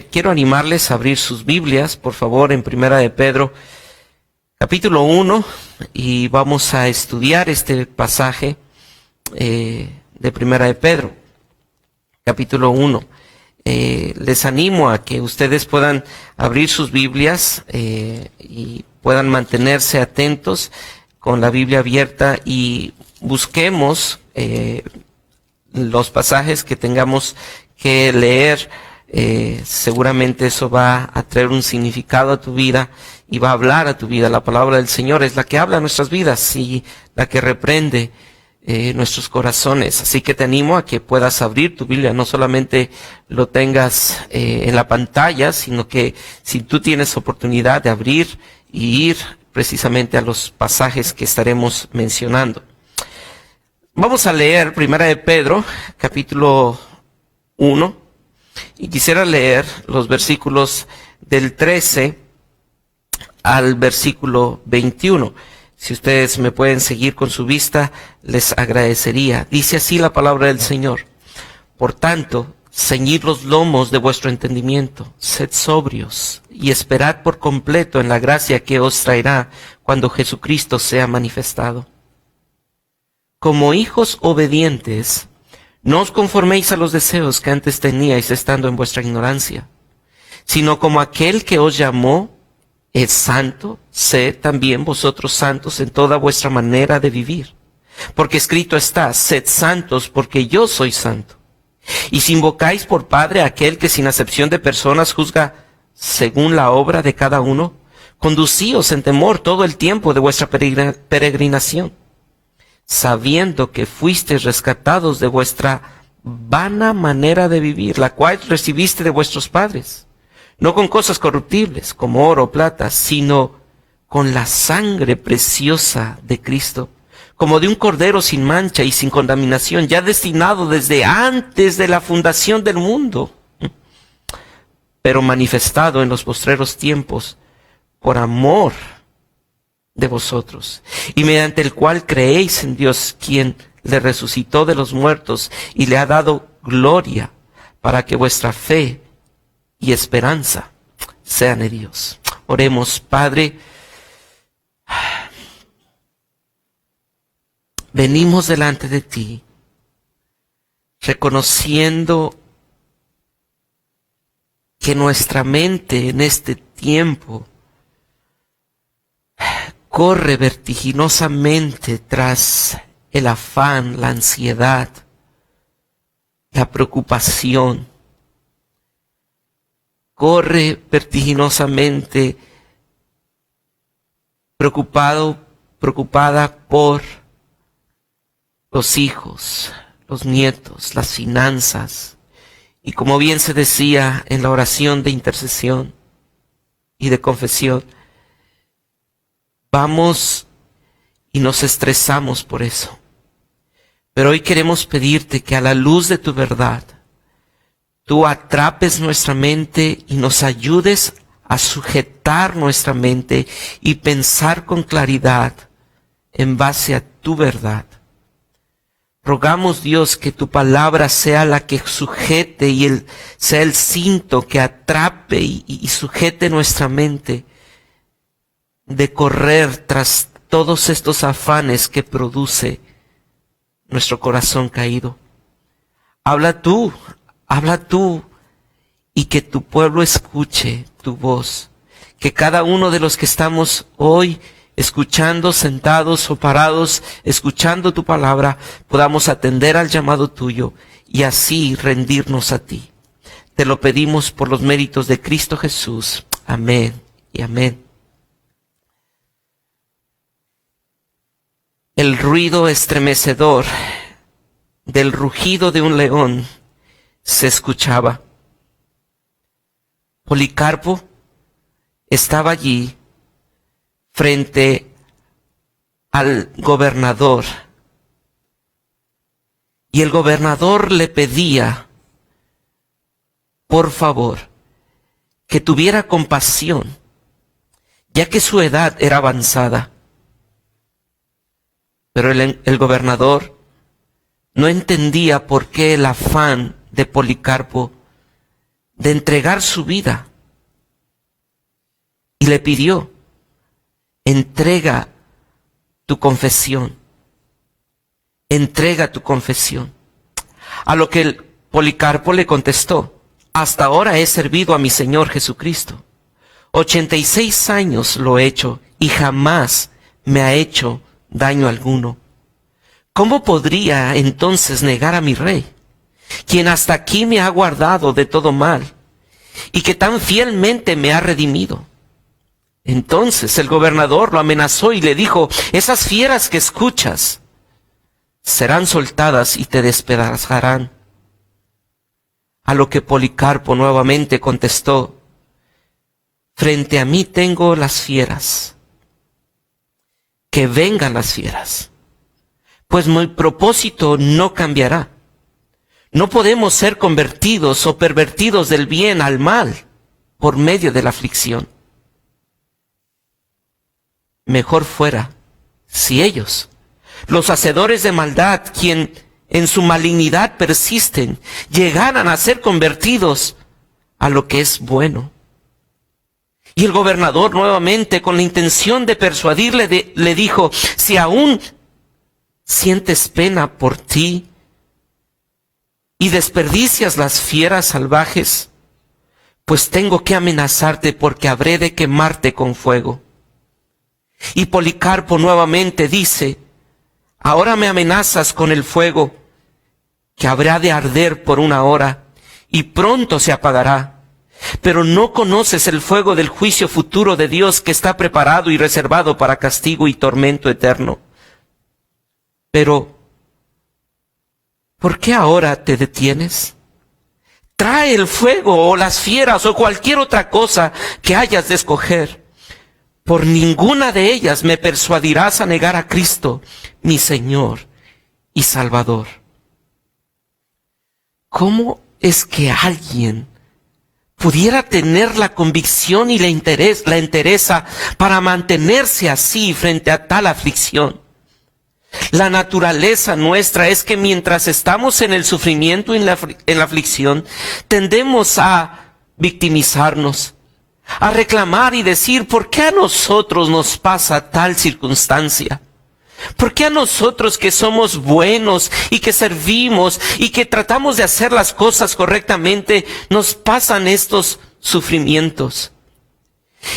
quiero animarles a abrir sus Biblias, por favor, en Primera de Pedro, capítulo 1, y vamos a estudiar este pasaje de Primera de Pedro, capítulo 1. Les animo a que ustedes puedan abrir sus Biblias y puedan mantenerse atentos con la Biblia abierta y busquemos los pasajes que tengamos que leer. Seguramente eso va a traer un significado a tu vida y va a hablar a tu vida. La palabra del Señor es la que habla a nuestras vidas y la que reprende nuestros corazones. Así que te animo a que puedas abrir tu Biblia, no solamente lo tengas en la pantalla, sino que si tú tienes oportunidad de abrir y ir precisamente a los pasajes que estaremos mencionando. Vamos a leer Primera de Pedro, capítulo 1, y quisiera leer los versículos del 13 al versículo 21. Si ustedes me pueden seguir con su vista, les agradecería. Dice así la palabra del Señor. Por tanto, ceñid los lomos de vuestro entendimiento, sed sobrios y esperad por completo en la gracia que os traerá cuando Jesucristo sea manifestado. Como hijos obedientes, no os conforméis a los deseos que antes teníais estando en vuestra ignorancia, sino como aquel que os llamó es santo, sed también vosotros santos en toda vuestra manera de vivir. Porque escrito está, sed santos porque yo soy santo. Y si invocáis por Padre a aquel que sin acepción de personas juzga según la obra de cada uno, conducíos en temor todo el tiempo de vuestra peregrinación, sabiendo que fuisteis rescatados de vuestra vana manera de vivir, la cual recibiste de vuestros padres, no con cosas corruptibles, como oro o plata, sino con la sangre preciosa de Cristo, como de un cordero sin mancha y sin contaminación, ya destinado desde antes de la fundación del mundo, pero manifestado en los postreros tiempos por amor de vosotros, y mediante el cual creéis en Dios, quien le resucitó de los muertos y le ha dado gloria, para que vuestra fe y esperanza sean de Dios. Oremos. Padre, venimos delante de ti, reconociendo que nuestra mente en este tiempo corre vertiginosamente tras el afán, la ansiedad, la preocupación. Corre vertiginosamente preocupada por los hijos, los nietos, las finanzas. Y como bien se decía en la oración de intercesión y de confesión, vamos y nos estresamos por eso. Pero hoy queremos pedirte que a la luz de tu verdad, tú atrapes nuestra mente y nos ayudes a sujetar nuestra mente y pensar con claridad en base a tu verdad. Rogamos, Dios, que tu palabra sea la que sujete y sea el cinto que atrape y sujete nuestra mente de correr tras todos estos afanes que produce nuestro corazón caído. Habla tú, y que tu pueblo escuche tu voz. Que cada uno de los que estamos hoy escuchando, sentados o parados, escuchando tu palabra, podamos atender al llamado tuyo y así rendirnos a ti. Te lo pedimos por los méritos de Cristo Jesús. Amén y amén. El ruido estremecedor del rugido de un león se escuchaba. Policarpo estaba allí frente al gobernador y el gobernador le pedía, por favor, que tuviera compasión, ya que su edad era avanzada. Pero el gobernador no entendía por qué el afán de Policarpo de entregar su vida. Y le pidió, entrega tu confesión. Entrega tu confesión. A lo que el Policarpo le contestó, hasta ahora he servido a mi Señor Jesucristo. 86 años lo he hecho y jamás me ha hecho daño alguno. ¿Cómo podría entonces negar a mi Rey, quien hasta aquí me ha guardado de todo mal y que tan fielmente me ha redimido? Entonces el gobernador lo amenazó y le dijo, esas fieras que escuchas serán soltadas y te despedazarán. A lo que Policarpo nuevamente contestó, frente a mí tengo las fieras, que vengan las fieras, pues mi propósito no cambiará. No podemos ser convertidos o pervertidos del bien al mal por medio de la aflicción. Mejor fuera si ellos, los hacedores de maldad, quien en su malignidad persisten, llegaran a ser convertidos a lo que es bueno. Y el gobernador nuevamente, con la intención de persuadirle, le dijo, si aún sientes pena por ti y desperdicias las fieras salvajes, pues tengo que amenazarte porque habré de quemarte con fuego. Y Policarpo nuevamente dice, ahora me amenazas con el fuego, que habrá de arder por una hora, y pronto se apagará. Pero no conoces el fuego del juicio futuro de Dios que está preparado y reservado para castigo y tormento eterno. Pero, ¿por qué ahora te detienes? Trae el fuego o las fieras o cualquier otra cosa que hayas de escoger. Por ninguna de ellas me persuadirás a negar a Cristo, mi Señor y Salvador. ¿Cómo es que alguien pudiera tener la convicción y la entereza para mantenerse así frente a tal aflicción? La naturaleza nuestra es que mientras estamos en el sufrimiento y en la aflicción, tendemos a victimizarnos, a reclamar y decir, ¿por qué a nosotros nos pasa tal circunstancia? ¿Por qué a nosotros que somos buenos y que servimos y que tratamos de hacer las cosas correctamente nos pasan estos sufrimientos?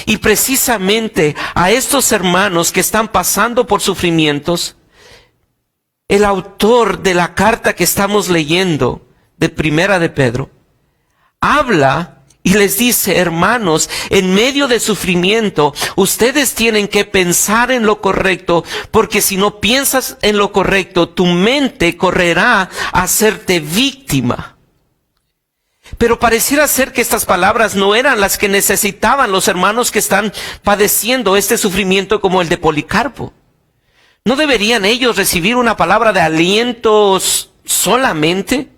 Y precisamente a estos hermanos que están pasando por sufrimientos, el autor de la carta que estamos leyendo de Primera de Pedro habla y les dice, hermanos, en medio de sufrimiento, ustedes tienen que pensar en lo correcto, porque si no piensas en lo correcto, tu mente correrá a hacerte víctima. Pero pareciera ser que estas palabras no eran las que necesitaban los hermanos que están padeciendo este sufrimiento como el de Policarpo. ¿No deberían ellos recibir una palabra de aliento solamente?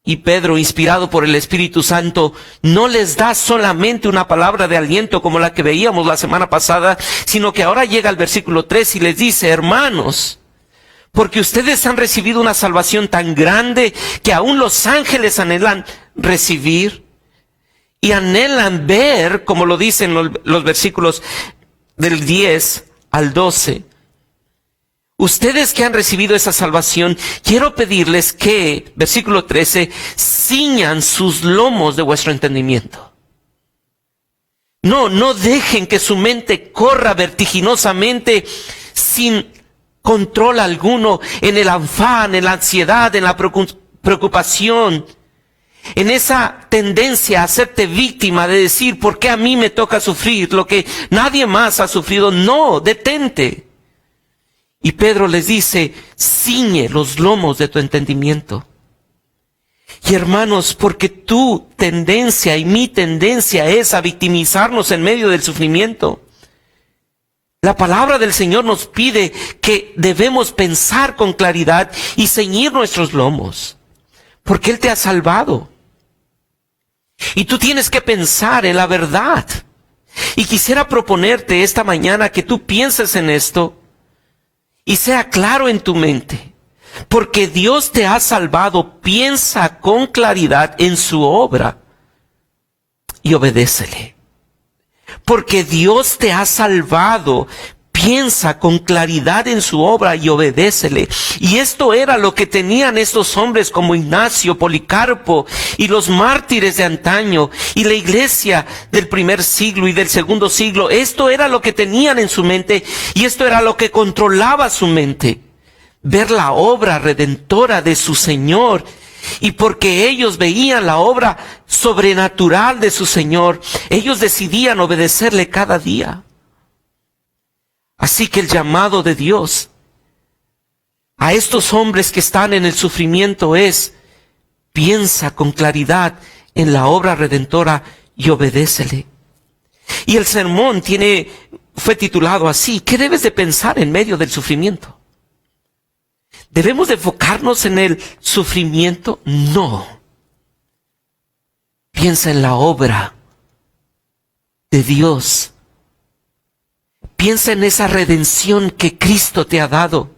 Y Pedro, inspirado por el Espíritu Santo, no les da solamente una palabra de aliento como la que veíamos la semana pasada, sino que ahora llega al versículo 3 y les dice, hermanos, porque ustedes han recibido una salvación tan grande que aún los ángeles anhelan recibir y anhelan ver, como lo dicen los versículos del 10 al 12. Ustedes que han recibido esa salvación, quiero pedirles que, versículo 13, ciñan sus lomos de vuestro entendimiento. No dejen que su mente corra vertiginosamente sin control alguno, en el afán, en la ansiedad, en la preocupación, en esa tendencia a hacerte víctima de decir, ¿por qué a mí me toca sufrir lo que nadie más ha sufrido? No, detente. Y Pedro les dice, ciñe los lomos de tu entendimiento. Y hermanos, porque tu tendencia y mi tendencia es a victimizarnos en medio del sufrimiento, la palabra del Señor nos pide que debemos pensar con claridad y ceñir nuestros lomos, porque Él te ha salvado. Y tú tienes que pensar en la verdad. Y quisiera proponerte esta mañana que tú pienses en esto y sea claro en tu mente. Porque Dios te ha salvado, piensa con claridad en su obra y obedécele. Porque Dios te ha salvado, piensa con claridad en su obra y obedécele. Y esto era lo que tenían estos hombres como Ignacio, Policarpo y los mártires de antaño y la iglesia del primer siglo y del segundo siglo. Esto era lo que tenían en su mente y esto era lo que controlaba su mente. Ver la obra redentora de su Señor. Y porque ellos veían la obra sobrenatural de su Señor, ellos decidían obedecerle cada día. Así que el llamado de Dios a estos hombres que están en el sufrimiento es: piensa con claridad en la obra redentora y obedécele. Y el sermón fue titulado así: ¿qué debes de pensar en medio del sufrimiento? ¿Debemos de enfocarnos en el sufrimiento? No. Piensa en la obra de Dios. Piensa en esa redención que Cristo te ha dado.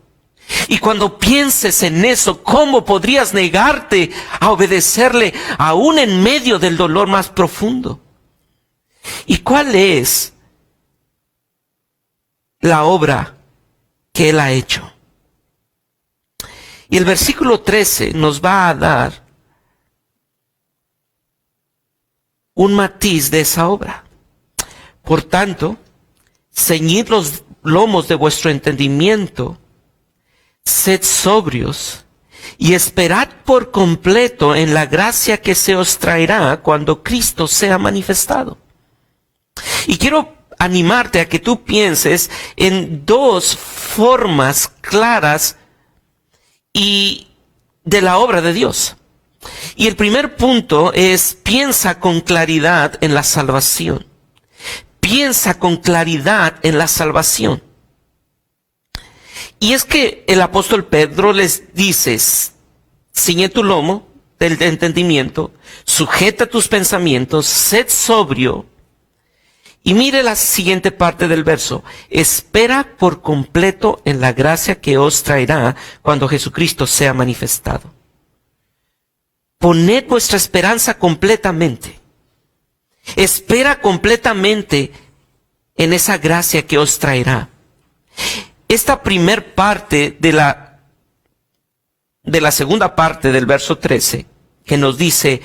Y cuando pienses en eso, ¿cómo podrías negarte a obedecerle aún en medio del dolor más profundo? ¿Y cuál es la obra que Él ha hecho? Y el versículo 13 nos va a dar un matiz de esa obra. Por tanto, ceñid los lomos de vuestro entendimiento, sed sobrios y esperad por completo en la gracia que se os traerá cuando Cristo sea manifestado. Y quiero animarte a que tú pienses en dos formas claras y de la obra de Dios. Y el primer punto es: piensa con claridad en la salvación. Piensa con claridad en la salvación. Y es que el apóstol Pedro les dice: ciñe tu lomo del entendimiento, sujeta tus pensamientos, sed sobrio. Y mire la siguiente parte del verso: espera por completo en la gracia que os traerá cuando Jesucristo sea manifestado. Poned vuestra esperanza completamente. Espera completamente en esa gracia que os traerá. Esta primer parte de la segunda parte del verso 13, que nos dice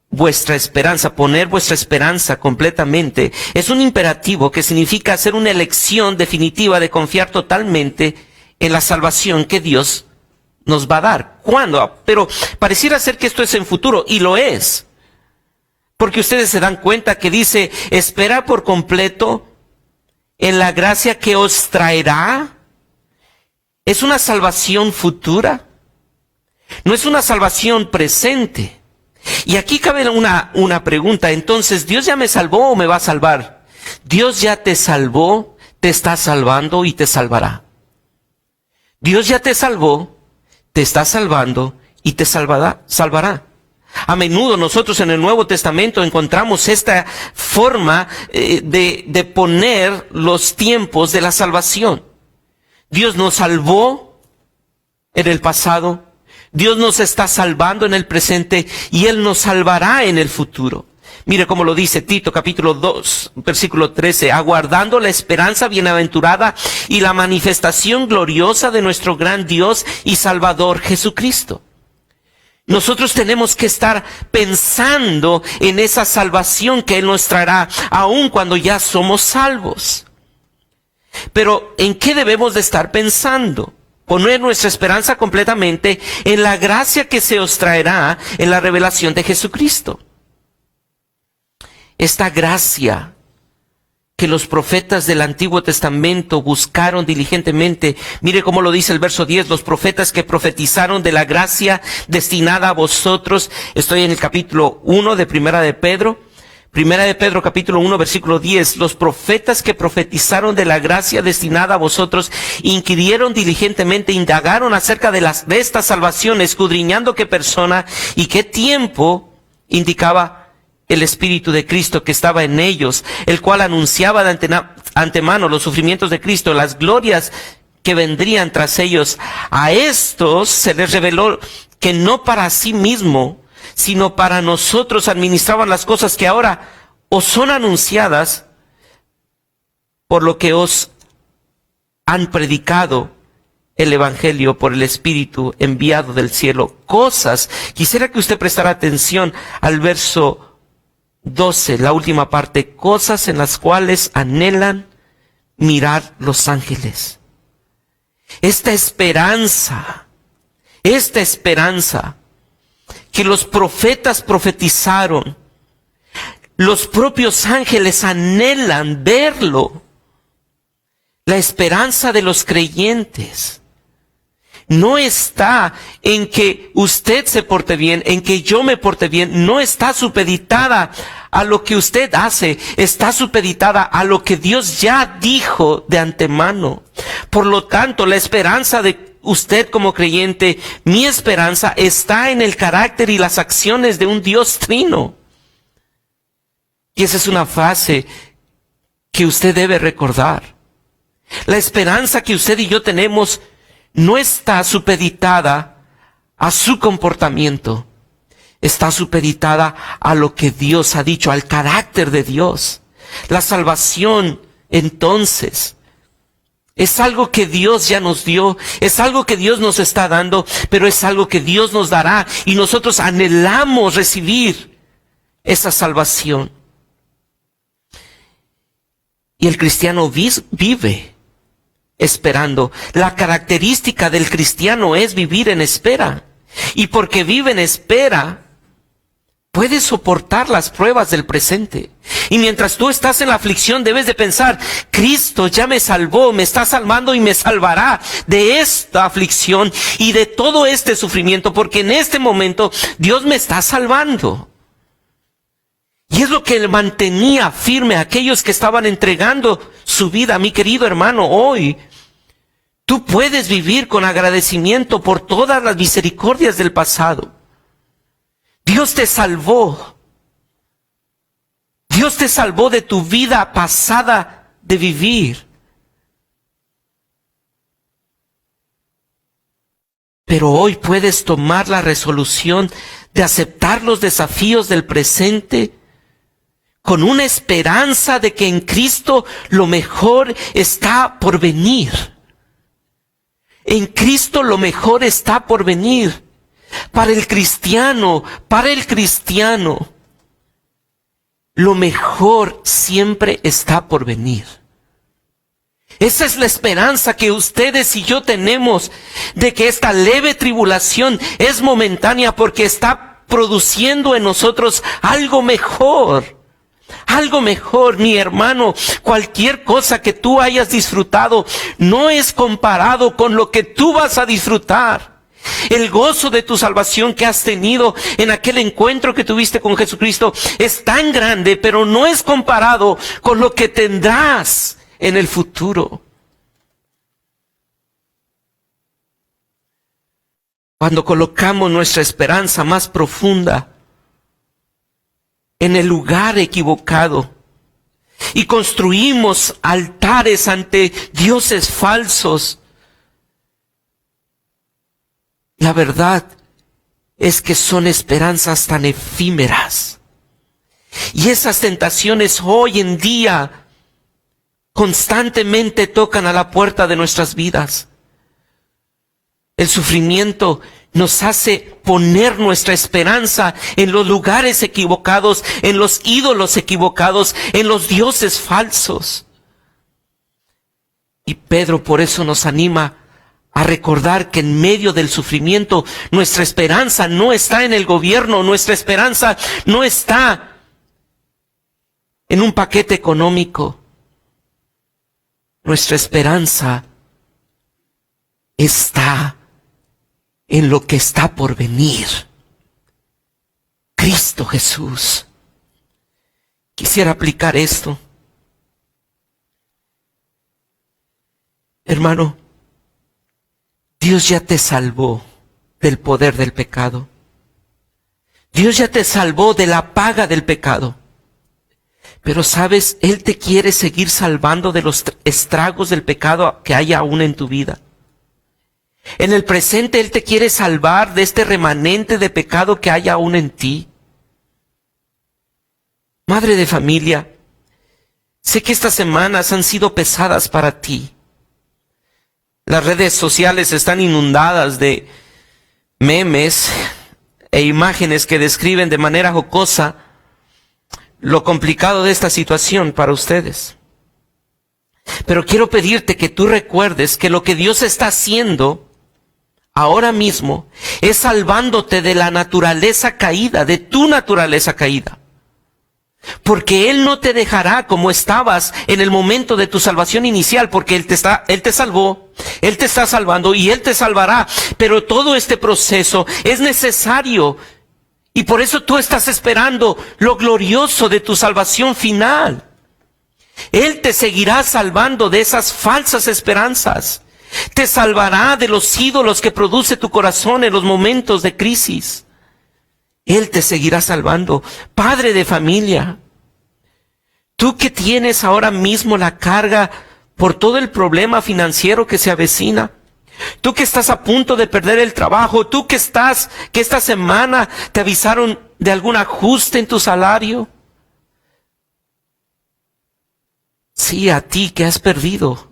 vuestra esperanza, poner vuestra esperanza completamente, es un imperativo que significa hacer una elección definitiva de confiar totalmente en la salvación que Dios nos va a dar. ¿Cuándo? Pero pareciera ser que esto es en futuro, y lo es. Porque ustedes se dan cuenta que dice: espera por completo en la gracia que os traerá. Es una salvación futura. No es una salvación presente. Y aquí cabe una pregunta. Entonces, ¿Dios ya me salvó o me va a salvar? Dios ya te salvó, te está salvando y te salvará. Dios ya te salvó, te está salvando y te salvará. A menudo nosotros en el Nuevo Testamento encontramos esta forma de poner los tiempos de la salvación. Dios nos salvó en el pasado, Dios nos está salvando en el presente y Él nos salvará en el futuro. Mire cómo lo dice Tito capítulo 2, versículo 13, aguardando la esperanza bienaventurada y la manifestación gloriosa de nuestro gran Dios y Salvador Jesucristo. Nosotros tenemos que estar pensando en esa salvación que Él nos traerá, aun cuando ya somos salvos. Pero, ¿en qué debemos de estar pensando? Poner nuestra esperanza completamente en la gracia que se os traerá en la revelación de Jesucristo. Esta gracia que los profetas del Antiguo Testamento buscaron diligentemente. Mire cómo lo dice el verso 10, los profetas que profetizaron de la gracia destinada a vosotros. Estoy en el capítulo 1 de Primera de Pedro. Primera de Pedro capítulo 1 versículo 10, los profetas que profetizaron de la gracia destinada a vosotros inquirieron diligentemente, indagaron acerca de esta salvación, escudriñando qué persona y qué tiempo indicaba el Espíritu de Cristo que estaba en ellos, el cual anunciaba de antemano los sufrimientos de Cristo, las glorias que vendrían tras ellos. A estos se les reveló que no para sí mismo, sino para nosotros administraban las cosas que ahora os son anunciadas, por lo que os han predicado el Evangelio por el Espíritu enviado del cielo. Cosas, quisiera que usted prestara atención al verso 12, la última parte, cosas en las cuales anhelan mirar los ángeles. Esta esperanza que los profetas profetizaron, los propios ángeles anhelan verlo. La esperanza de los creyentes no está en que usted se porte bien, en que yo me porte bien, no está supeditada a lo que usted hace, está supeditada a lo que Dios ya dijo de antemano. Por lo tanto, la esperanza de usted como creyente, mi esperanza está en el carácter y las acciones de un Dios trino. Y esa es una frase que usted debe recordar. La esperanza que usted y yo tenemos no está supeditada a su comportamiento, está supeditada a lo que Dios ha dicho, al carácter de Dios. La salvación, entonces, es algo que Dios ya nos dio, es algo que Dios nos está dando, pero es algo que Dios nos dará y nosotros anhelamos recibir esa salvación. Y el cristiano vive esperando. La característica del cristiano es vivir en espera. Y porque vive en espera, puede soportar las pruebas del presente. Y mientras tú estás en la aflicción, debes de pensar, Cristo ya me salvó, me está salvando y me salvará de esta aflicción y de todo este sufrimiento, porque en este momento Dios me está salvando. Y es lo que mantenía firme a aquellos que estaban entregando su vida. Mi querido hermano, hoy tú puedes vivir con agradecimiento por todas las misericordias del pasado. Dios te salvó. Dios te salvó de tu vida pasada de vivir. Pero hoy puedes tomar la resolución de aceptar los desafíos del presente con una esperanza de que en Cristo lo mejor está por venir. En Cristo lo mejor está por venir. Para el cristiano, lo mejor siempre está por venir. Esa es la esperanza que ustedes y yo tenemos, de que esta leve tribulación es momentánea porque está produciendo en nosotros algo mejor. Algo mejor, mi hermano. Cualquier cosa que tú hayas disfrutado no es comparado con lo que tú vas a disfrutar. El gozo de tu salvación que has tenido en aquel encuentro que tuviste con Jesucristo es tan grande, pero no es comparado con lo que tendrás en el futuro. Cuando colocamos nuestra esperanza más profunda en el lugar equivocado y construimos altares ante dioses falsos, la verdad es que son esperanzas tan efímeras. Y esas tentaciones hoy en día constantemente tocan a la puerta de nuestras vidas. El sufrimiento nos hace poner nuestra esperanza en los lugares equivocados, en los ídolos equivocados, en los dioses falsos. Y Pedro por eso nos anima a recordar que en medio del sufrimiento nuestra esperanza no está en el gobierno, nuestra esperanza no está en un paquete económico. Nuestra esperanza está en lo que está por venir. Cristo Jesús. Quisiera aplicar esto. Hermano, Dios ya te salvó del poder del pecado. Dios ya te salvó de la paga del pecado. Pero sabes, Él te quiere seguir salvando de los estragos del pecado que hay aún en tu vida. En el presente Él te quiere salvar de este remanente de pecado que hay aún en ti. Madre de familia, sé que estas semanas han sido pesadas para ti. Las redes sociales están inundadas de memes e imágenes que describen de manera jocosa lo complicado de esta situación para ustedes. Pero quiero pedirte que tú recuerdes que lo que Dios está haciendo ahora mismo es salvándote de la naturaleza caída, de tu naturaleza caída. Porque Él no te dejará como estabas en el momento de tu salvación inicial, porque Él te salvó, Él te está salvando y Él te salvará. Pero todo este proceso es necesario y por eso tú estás esperando lo glorioso de tu salvación final. Él te seguirá salvando de esas falsas esperanzas. Te salvará de los ídolos que produce tu corazón en los momentos de crisis. Él te seguirá salvando. Padre de familia, tú que tienes ahora mismo la carga por todo el problema financiero que se avecina, tú que estás a punto de perder el trabajo, tú que esta semana te avisaron de algún ajuste en tu salario. Sí, a ti que has perdido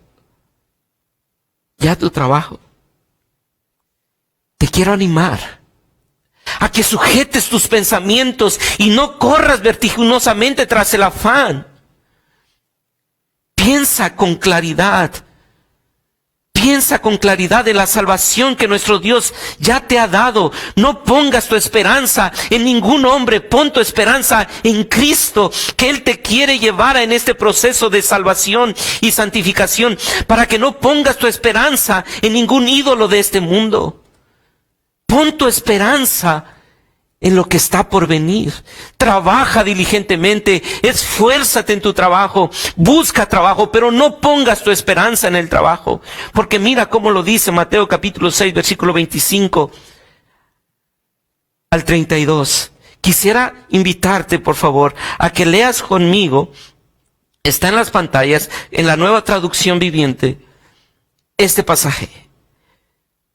ya tu trabajo. Te quiero animar a que sujetes tus pensamientos y no corras vertiginosamente tras el afán. Piensa con claridad. Piensa con claridad en la salvación que nuestro Dios ya te ha dado. No pongas tu esperanza en ningún hombre, pon tu esperanza en Cristo, que Él te quiere llevar en este proceso de salvación y santificación, para que no pongas tu esperanza en ningún ídolo de este mundo. Pon tu esperanza en lo que está por venir. Trabaja diligentemente, esfuérzate en tu trabajo, busca trabajo, pero no pongas tu esperanza en el trabajo. Porque mira cómo lo dice Mateo capítulo 6, versículo 25 al 32. Quisiera invitarte, por favor, a que leas conmigo, está en las pantallas, en la Nueva Traducción Viviente, este pasaje.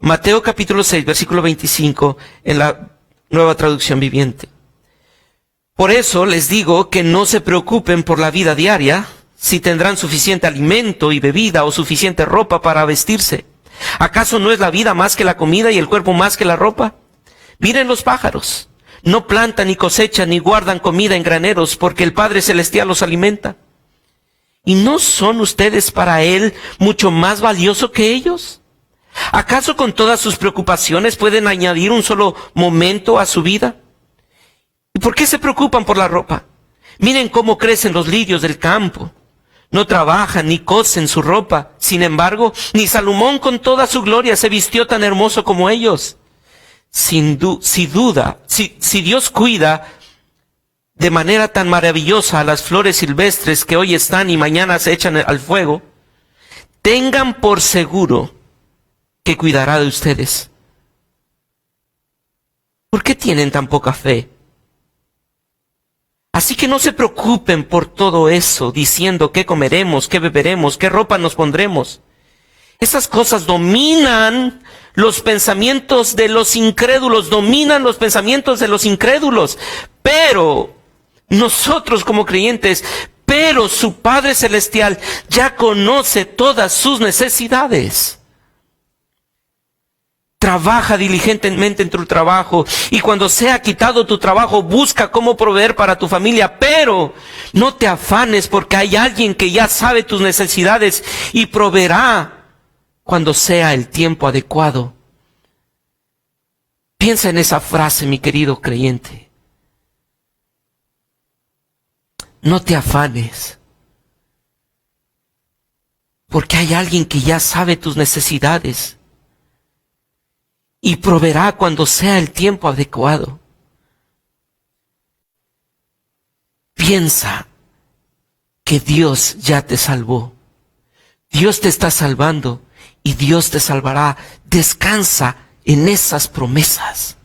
Mateo capítulo 6, versículo 25, en la Nueva Traducción Viviente. Por eso les digo que no se preocupen por la vida diaria, si tendrán suficiente alimento y bebida o suficiente ropa para vestirse. ¿Acaso no es la vida más que la comida y el cuerpo más que la ropa? Miren los pájaros. No plantan ni cosechan ni guardan comida en graneros, porque el Padre Celestial los alimenta. ¿Y no son ustedes para Él mucho más valioso que ellos? ¿Acaso con todas sus preocupaciones pueden añadir un solo momento a su vida? ¿Y por qué se preocupan por la ropa? Miren cómo crecen los lirios del campo. No trabajan ni cosen su ropa. Sin embargo, ni Salomón con toda su gloria se vistió tan hermoso como ellos. Si Dios cuida de manera tan maravillosa a las flores silvestres que hoy están y mañana se echan al fuego, tengan por seguro que cuidará de ustedes. ¿Por qué tienen tan poca fe? Así que no se preocupen por todo eso, diciendo qué comeremos, qué beberemos, qué ropa nos pondremos. Esas cosas dominan los pensamientos de los incrédulos, Pero nosotros como creyentes, pero su Padre Celestial ya conoce todas sus necesidades. Trabaja diligentemente en tu trabajo y cuando sea quitado tu trabajo, busca cómo proveer para tu familia, pero no te afanes porque hay alguien que ya sabe tus necesidades y proveerá cuando sea el tiempo adecuado. Piensa en esa frase, mi querido creyente. No te afanes, porque hay alguien que ya sabe tus necesidades y proveerá cuando sea el tiempo adecuado. Piensa que Dios ya te salvó. Dios te está salvando y Dios te salvará. Descansa en esas promesas.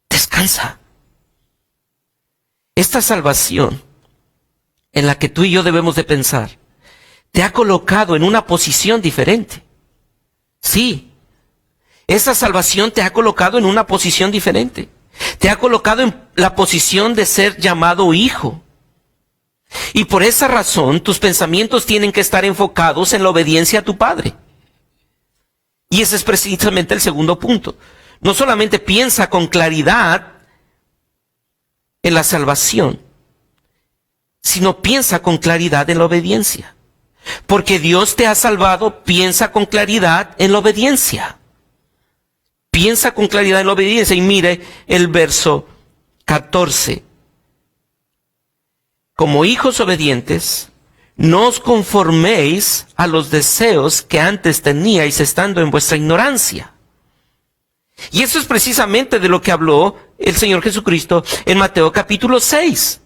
Descansa. Esta salvación en la que tú y yo debemos de pensar, te ha colocado en una posición diferente. Sí, esa salvación te ha colocado en una posición diferente. Te ha colocado en la posición de ser llamado hijo. Y por esa razón, tus pensamientos tienen que estar enfocados en la obediencia a tu Padre. Y ese es precisamente el segundo punto. No solamente piensa con claridad en la salvación, sino piensa con claridad en la obediencia. Porque Dios te ha salvado, piensa con claridad en la obediencia. Piensa con claridad en la obediencia. Y mire el verso 14. Como hijos obedientes, no os conforméis a los deseos que antes teníais estando en vuestra ignorancia. Y eso es precisamente de lo que habló el Señor Jesucristo en Mateo capítulo 6.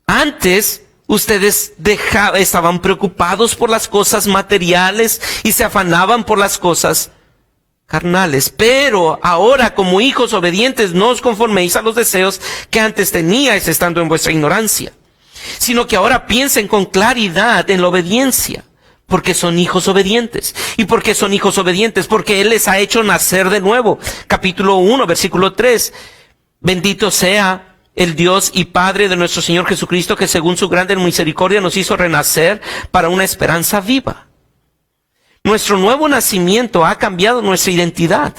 Antes ustedes estaban preocupados por las cosas materiales y se afanaban por las cosas carnales. Pero ahora, como hijos obedientes, no os conforméis a los deseos que antes teníais estando en vuestra ignorancia, sino que ahora piensen con claridad en la obediencia, porque son hijos obedientes. ¿Y por qué son hijos obedientes? Porque Él les ha hecho nacer de nuevo. Capítulo 1, versículo 3. Bendito sea el Dios y Padre de nuestro Señor Jesucristo, que según su grande misericordia nos hizo renacer para una esperanza viva. Nuestro nuevo nacimiento ha cambiado nuestra identidad.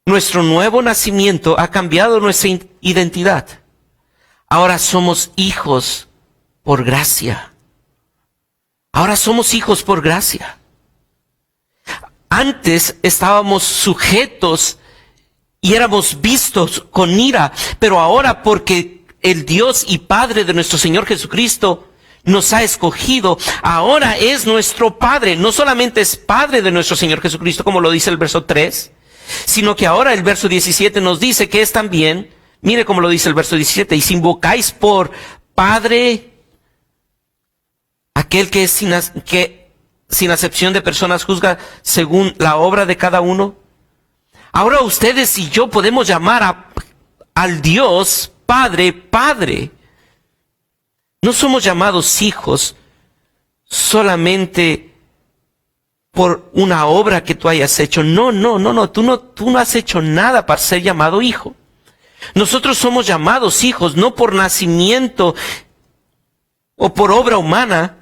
Nuestro nuevo nacimiento ha cambiado nuestra identidad. Ahora somos hijos por gracia. Ahora somos hijos por gracia. Antes estábamos sujetos y éramos vistos con ira, pero ahora porque el Dios y Padre de nuestro Señor Jesucristo nos ha escogido, ahora es nuestro Padre. No solamente es Padre de nuestro Señor Jesucristo, como lo dice el verso 3, sino que ahora el verso 17 nos dice que es también, mire cómo lo dice el verso 17, y si invocáis por Padre aquel que es sin acepción de personas juzga según la obra de cada uno. Ahora ustedes y yo podemos llamar al Dios Padre, Padre. No somos llamados hijos solamente por una obra que tú hayas hecho. No, tú no has hecho nada para ser llamado hijo. Nosotros somos llamados hijos no por nacimiento o por obra humana,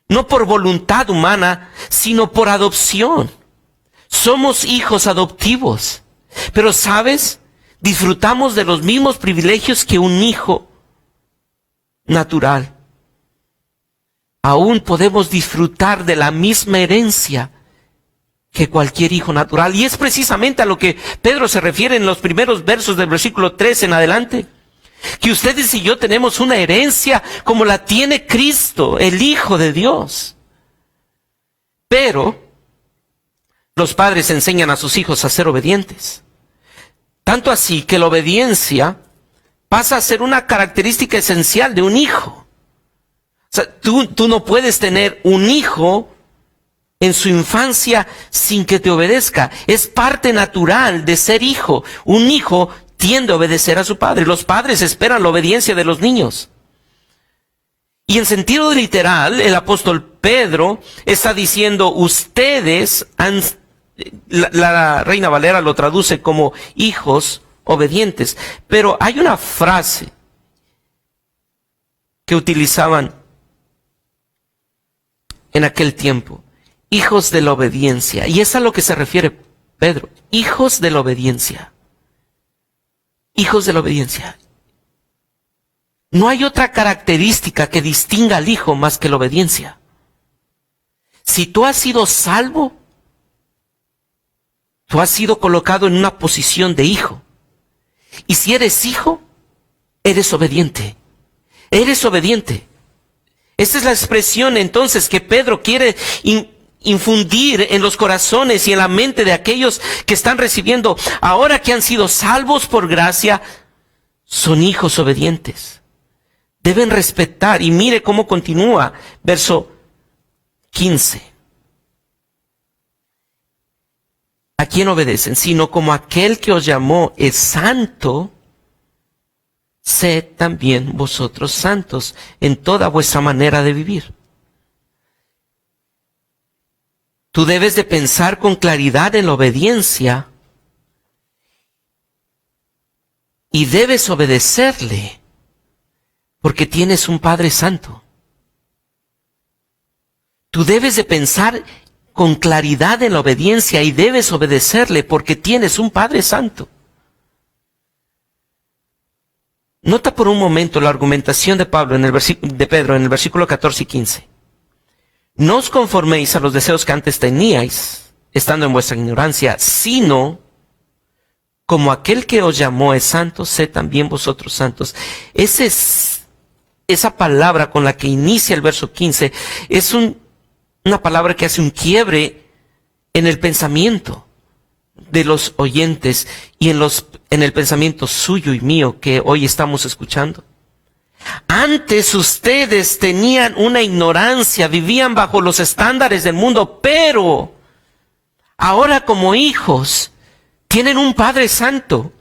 no por voluntad humana, sino por adopción. Somos hijos adoptivos. Pero ¿sabes? Disfrutamos de los mismos privilegios que un hijo natural. Aún podemos disfrutar de la misma herencia que cualquier hijo natural. Y es precisamente a lo que Pedro se refiere en los primeros versos del versículo 3 en adelante. Que ustedes y yo tenemos una herencia como la tiene Cristo, el Hijo de Dios. Pero los padres enseñan a sus hijos a ser obedientes. Tanto así que la obediencia pasa a ser una característica esencial de un hijo. O sea, tú no puedes tener un hijo en su infancia sin que te obedezca. Es parte natural de ser hijo. Un hijo tiende a obedecer a su padre. Los padres esperan la obediencia de los niños. Y en sentido literal, el apóstol Pedro está diciendo, ustedes han... La Reina Valera lo traduce como hijos obedientes. Pero hay una frase que utilizaban en aquel tiempo. Hijos de la obediencia. Y es a lo que se refiere Pedro. Hijos de la obediencia. Hijos de la obediencia. No hay otra característica que distinga al hijo más que la obediencia. Si tú has sido salvo, tú has sido colocado en una posición de hijo. Y si eres hijo, eres obediente. Eres obediente. Esa es la expresión entonces que Pedro quiere infundir en los corazones y en la mente de aquellos que están recibiendo. Ahora que han sido salvos por gracia, son hijos obedientes. Deben respetar. Y mire cómo continúa, verso 15. ¿A quién obedecen? Sino como aquel que os llamó es santo, sed también vosotros santos en toda vuestra manera de vivir. Tú debes de pensar con claridad en la obediencia y debes obedecerle porque tienes un Padre Santo. Tú debes de pensar con claridad en la obediencia y debes obedecerle porque tienes un Padre Santo. Nota por un momento la argumentación de Pedro en el versículo 14 y 15. No os conforméis a los deseos que antes teníais, estando en vuestra ignorancia, sino como aquel que os llamó es santo, sed también vosotros santos. Esa palabra con la que inicia el verso 15 es una palabra que hace un quiebre en el pensamiento de los oyentes y en el pensamiento suyo y mío que hoy estamos escuchando. Antes ustedes tenían una ignorancia, vivían bajo los estándares del mundo, pero ahora como hijos tienen un Padre Santo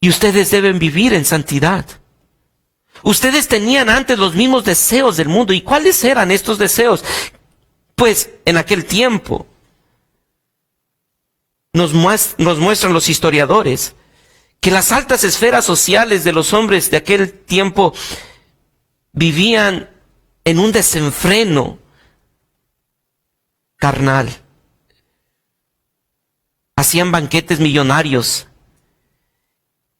y ustedes deben vivir en santidad. Ustedes tenían antes los mismos deseos del mundo. ¿Y cuáles eran estos deseos? Pues en aquel tiempo nos muestran los historiadores que las altas esferas sociales de los hombres de aquel tiempo vivían en un desenfreno carnal. Hacían banquetes millonarios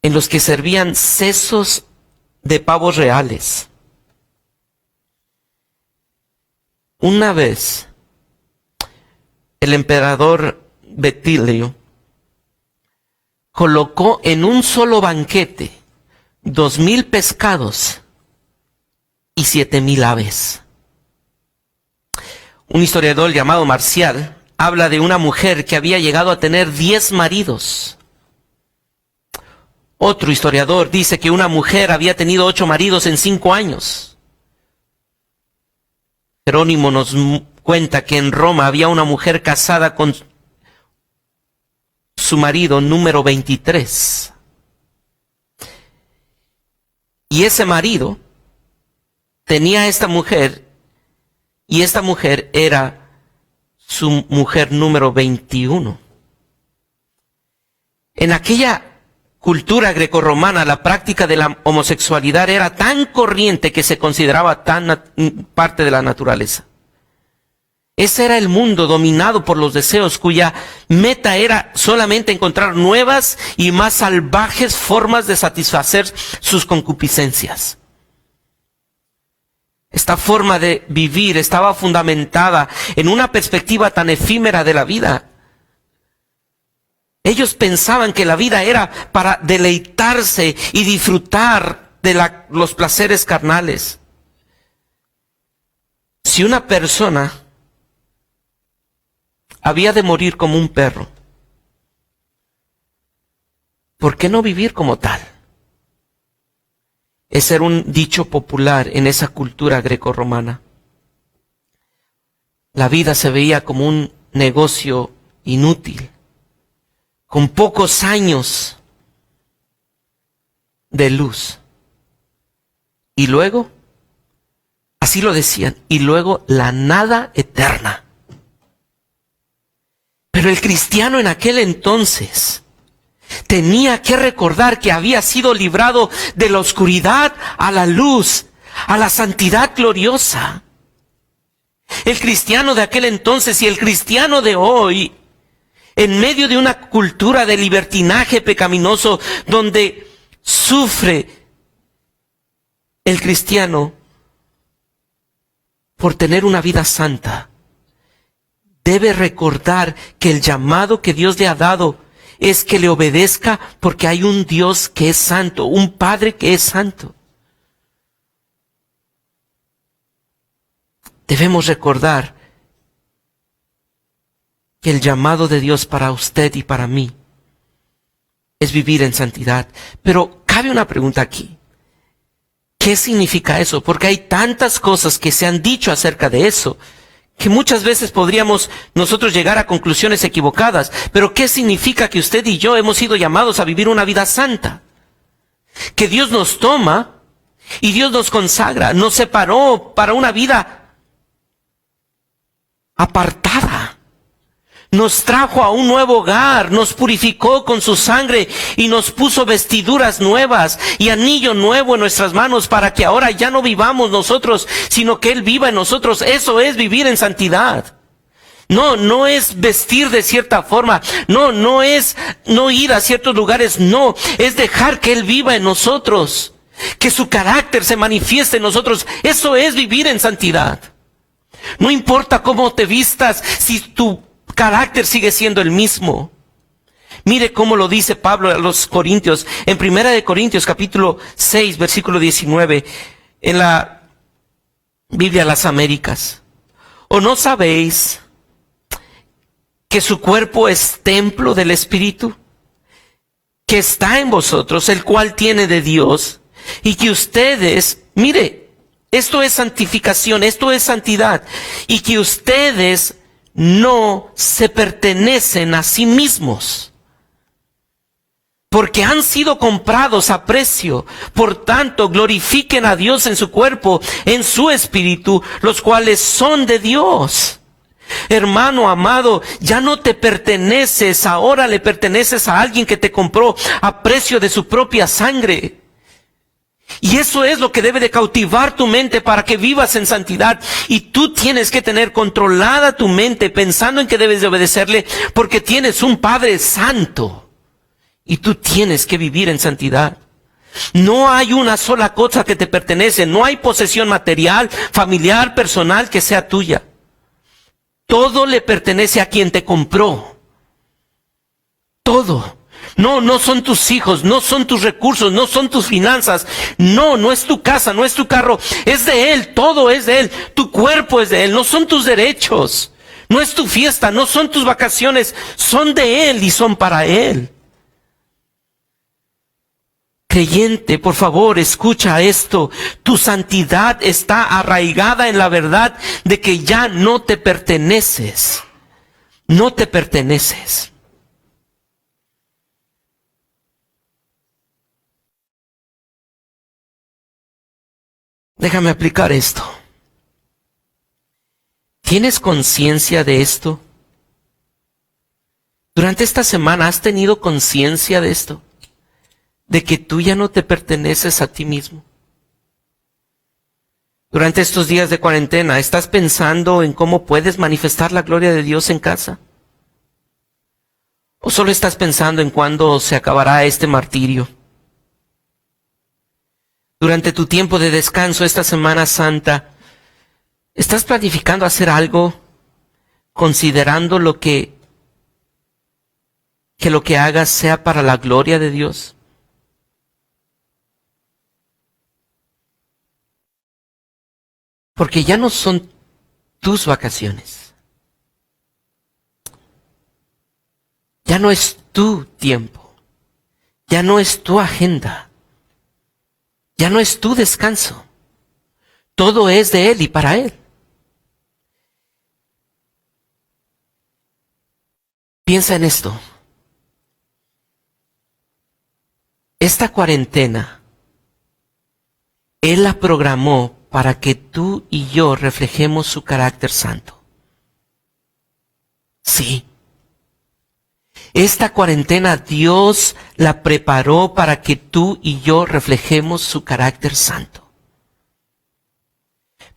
en los que servían sesos de pavos reales. Una vez, el emperador Betilio colocó en un solo banquete 2,000 pescados y 7,000 aves. Un historiador llamado Marcial habla de una mujer que había llegado a tener 10 maridos. Otro historiador dice que una mujer había tenido 8 maridos en 5 años. Jerónimo nos cuenta que en Roma había una mujer casada con su marido número 23. Y ese marido tenía a esta mujer, y esta mujer era su mujer número 21. En aquella cultura grecorromana, la práctica de la homosexualidad era tan corriente que se consideraba tan parte de la naturaleza. Ese era el mundo dominado por los deseos, cuya meta era solamente encontrar nuevas y más salvajes formas de satisfacer sus concupiscencias. Esta forma de vivir estaba fundamentada en una perspectiva tan efímera de la vida. Ellos pensaban que la vida era para deleitarse y disfrutar de los placeres carnales. Si una persona había de morir como un perro, ¿por qué no vivir como tal? Ese era un dicho popular en esa cultura grecorromana. La vida se veía como un negocio inútil, con pocos años de luz. Y luego, así lo decían, y luego la nada eterna. Pero el cristiano en aquel entonces tenía que recordar que había sido librado de la oscuridad a la luz, a la santidad gloriosa. El cristiano de aquel entonces y el cristiano de hoy, en medio de una cultura de libertinaje pecaminoso donde sufre el cristiano por tener una vida santa, debe recordar que el llamado que Dios le ha dado es que le obedezca porque hay un Dios que es santo, un Padre que es santo. Debemos recordar que el llamado de Dios para usted y para mí es vivir en santidad. Pero cabe una pregunta aquí. ¿Qué significa eso? Porque hay tantas cosas que se han dicho acerca de eso, que muchas veces podríamos nosotros llegar a conclusiones equivocadas. Pero ¿qué significa que usted y yo hemos sido llamados a vivir una vida santa? que Dios nos toma y Dios nos consagra, nos separó para una vida apartada. Nos trajo a un nuevo hogar, nos purificó con su sangre y nos puso vestiduras nuevas y anillo nuevo en nuestras manos para que ahora ya no vivamos nosotros, sino que Él viva en nosotros. Eso es vivir en santidad. No es vestir de cierta forma, no es no ir a ciertos lugares, no, es dejar que Él viva en nosotros, que su carácter se manifieste en nosotros. Eso es vivir en santidad. No importa cómo te vistas, si tu carácter sigue siendo el mismo. Mire cómo lo dice Pablo a los Corintios, en 1 Corintios capítulo 6, versículo 19, en la Biblia de las Américas. ¿O no sabéis que su cuerpo es templo del Espíritu, que está en vosotros, el cual tiene de Dios, y que ustedes, mire, esto es santificación, esto es santidad, y que ustedes no se pertenecen a sí mismos, porque han sido comprados a precio? Por tanto, glorifiquen a Dios en su cuerpo, en su espíritu, los cuales son de Dios. Hermano amado, ya no te perteneces, ahora le perteneces a alguien que te compró a precio de su propia sangre. Y eso es lo que debe de cautivar tu mente para que vivas en santidad. Y tú tienes que tener controlada tu mente pensando en que debes de obedecerle, porque tienes un Padre santo y tú tienes que vivir en santidad. No hay una sola cosa que te pertenece, no hay posesión material, familiar, personal que sea tuya. Todo le pertenece a quien te compró. Todo. No son tus hijos, no son tus recursos, no son tus finanzas. No es tu casa, no es tu carro. Es de Él, todo es de Él. Tu cuerpo es de Él, no son tus derechos. No es tu fiesta, no son tus vacaciones. Son de Él y son para Él. Creyente, por favor, escucha esto. Tu santidad está arraigada en la verdad de que ya no te perteneces. No te perteneces. Déjame aplicar esto. ¿Tienes conciencia de esto? Durante esta semana, ¿has tenido conciencia de esto? De que tú ya no te perteneces a ti mismo. Durante estos días de cuarentena, ¿estás pensando en cómo puedes manifestar la gloria de Dios en casa? ¿O solo estás pensando en cuándo se acabará este martirio? Durante tu tiempo de descanso esta Semana Santa, ¿estás planificando hacer algo considerando que lo que hagas sea para la gloria de Dios? Porque ya no son tus vacaciones. Ya no es tu tiempo. Ya no es tu agenda. Ya no es tu descanso. Todo es de Él y para Él. Piensa en esto. Esta cuarentena, Él la programó para que tú y yo reflejemos su carácter santo. Sí. Esta cuarentena Dios la preparó para que tú y yo reflejemos su carácter santo.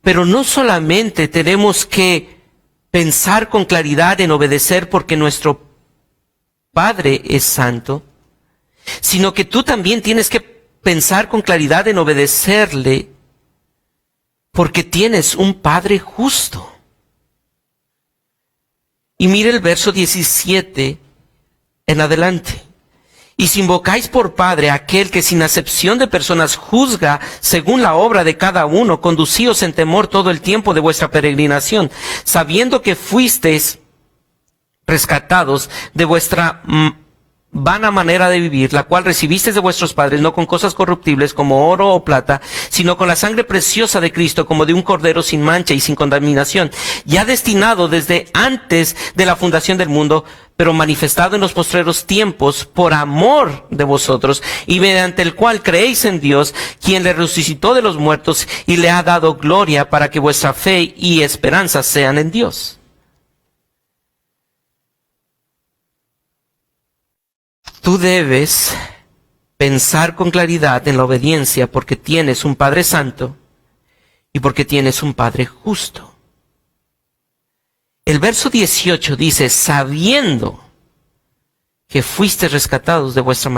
Pero no solamente tenemos que pensar con claridad en obedecer porque nuestro Padre es santo, sino que tú también tienes que pensar con claridad en obedecerle porque tienes un Padre justo. Y mire el verso 17 en adelante. Y si invocáis por Padre a aquel que sin acepción de personas juzga según la obra de cada uno, conducíos en temor todo el tiempo de vuestra peregrinación, sabiendo que fuisteis rescatados de vuestra vana manera de vivir, la cual recibisteis de vuestros padres, no con cosas corruptibles como oro o plata, sino con la sangre preciosa de Cristo, como de un cordero sin mancha y sin contaminación, ya destinado desde antes de la fundación del mundo, pero manifestado en los postreros tiempos por amor de vosotros, y mediante el cual creéis en Dios, quien le resucitó de los muertos y le ha dado gloria, para que vuestra fe y esperanza sean en Dios. Tú debes pensar con claridad en la obediencia porque tienes un Padre Santo y porque tienes un Padre justo. El verso 18 dice, sabiendo que fuiste rescatados de vuestra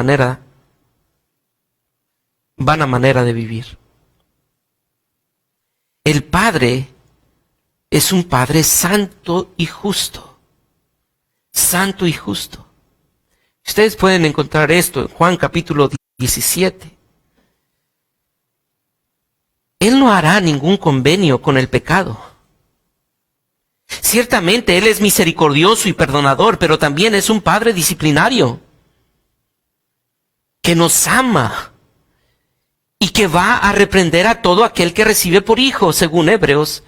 vana manera de vivir. El Padre es un Padre santo y justo. Santo y justo. Ustedes pueden encontrar esto en Juan capítulo 17. Él no hará ningún convenio con el pecado. Ciertamente Él es misericordioso y perdonador, pero también es un Padre disciplinario, que nos ama y que va a reprender a todo aquel que recibe por hijo, según Hebreos,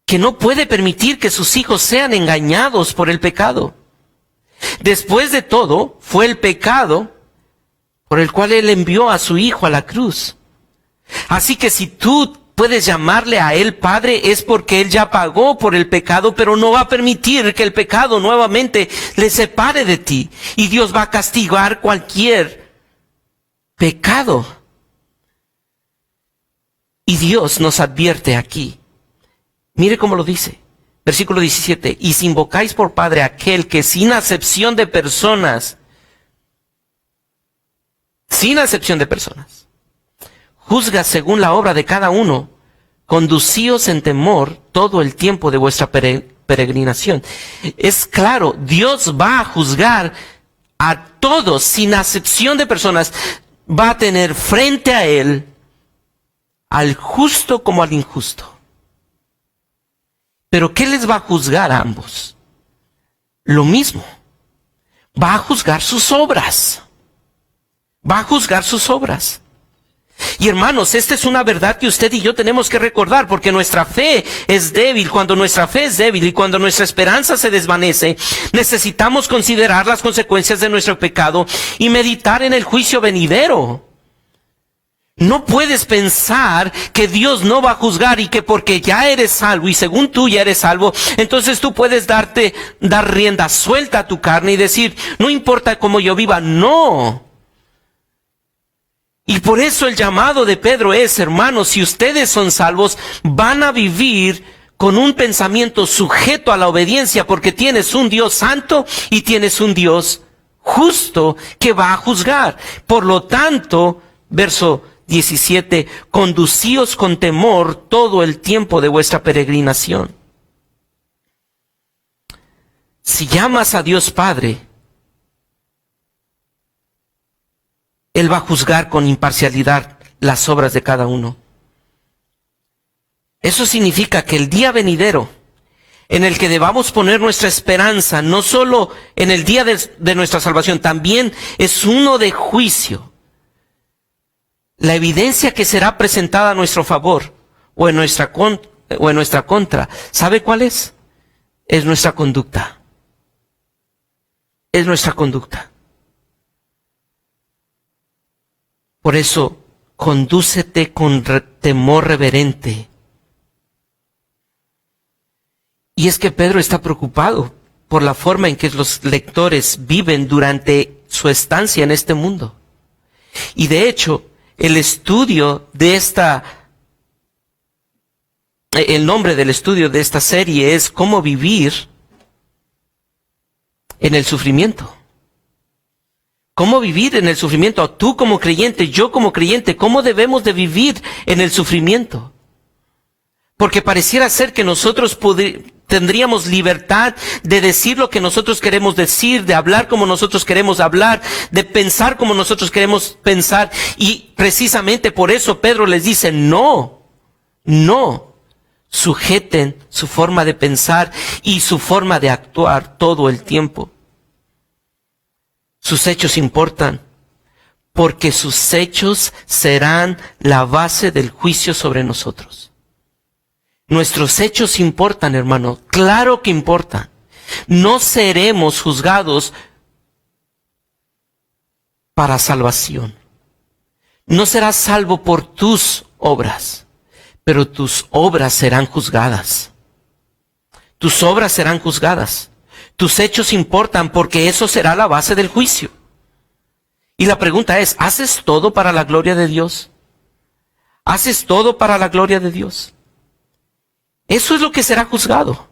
que no puede permitir que sus hijos sean engañados por el pecado. Después de todo, fue el pecado por el cual Él envió a su Hijo a la cruz. Así que si tú puedes llamarle a Él Padre, es porque Él ya pagó por el pecado, pero no va a permitir que el pecado nuevamente le separe de ti. Y Dios va a castigar cualquier pecado. Y Dios nos advierte aquí. Mire cómo lo dice. Versículo 17, y si invocáis por Padre aquel que sin acepción de personas, juzga según la obra de cada uno, conducíos en temor todo el tiempo de vuestra peregrinación. Es claro, Dios va a juzgar a todos sin acepción de personas. Va a tener frente a Él al justo como al injusto. Pero ¿qué les va a juzgar a ambos? Lo mismo. Va a juzgar sus obras. Va a juzgar sus obras. Y hermanos, esta es una verdad que usted y yo tenemos que recordar, porque nuestra fe es débil. Cuando nuestra fe es débil y cuando nuestra esperanza se desvanece, necesitamos considerar las consecuencias de nuestro pecado y meditar en el juicio venidero. No puedes pensar que Dios no va a juzgar y que porque ya eres salvo y según tú ya eres salvo, entonces tú puedes dar rienda suelta a tu carne y decir, no importa cómo yo viva. No. Y por eso el llamado de Pedro es, hermanos, si ustedes son salvos, van a vivir con un pensamiento sujeto a la obediencia, porque tienes un Dios santo y tienes un Dios justo que va a juzgar. Por lo tanto, verso 17, conducíos con temor todo el tiempo de vuestra peregrinación. Si llamas a Dios Padre, Él va a juzgar con imparcialidad las obras de cada uno. Eso significa que el día venidero, en el que debamos poner nuestra esperanza, no solo en el día de nuestra salvación, también es uno de juicio. La evidencia que será presentada a nuestro favor o en nuestra contra, ¿sabe cuál es? Es nuestra conducta. Es nuestra conducta. Por eso, condúcete con temor reverente. Y es que Pedro está preocupado por la forma en que los lectores viven durante su estancia en este mundo. Y de hecho, el nombre del estudio de esta serie es cómo vivir en el sufrimiento. ¿Cómo vivir en el sufrimiento? Tú como creyente, yo como creyente, ¿cómo debemos de vivir en el sufrimiento? Porque pareciera ser que nosotros tendríamos libertad de decir lo que nosotros queremos decir, de hablar como nosotros queremos hablar, de pensar como nosotros queremos pensar. Y precisamente por eso Pedro les dice, no, sujeten su forma de pensar y su forma de actuar todo el tiempo. Sus hechos importan, porque sus hechos serán la base del juicio sobre nosotros. Nuestros hechos importan, hermano, claro que importan. No seremos juzgados para salvación. No serás salvo por tus obras, pero tus obras serán juzgadas. Tus obras serán juzgadas. Tus hechos importan porque eso será la base del juicio. Y la pregunta es, ¿haces todo para la gloria de Dios? ¿Haces todo para la gloria de Dios? Eso es lo que será juzgado.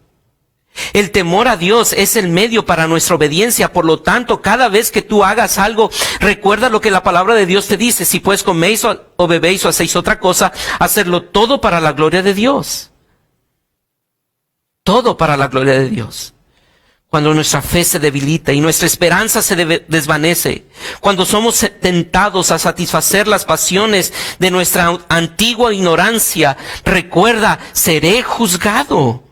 El temor a Dios es el medio para nuestra obediencia. Por lo tanto, cada vez que tú hagas algo, recuerda lo que la palabra de Dios te dice. Si pues coméis o bebéis o hacéis otra cosa, hacerlo todo para la gloria de Dios. Todo para la gloria de Dios. Cuando nuestra fe se debilita y nuestra esperanza se desvanece, cuando somos tentados a satisfacer las pasiones de nuestra antigua ignorancia, recuerda, seré juzgado.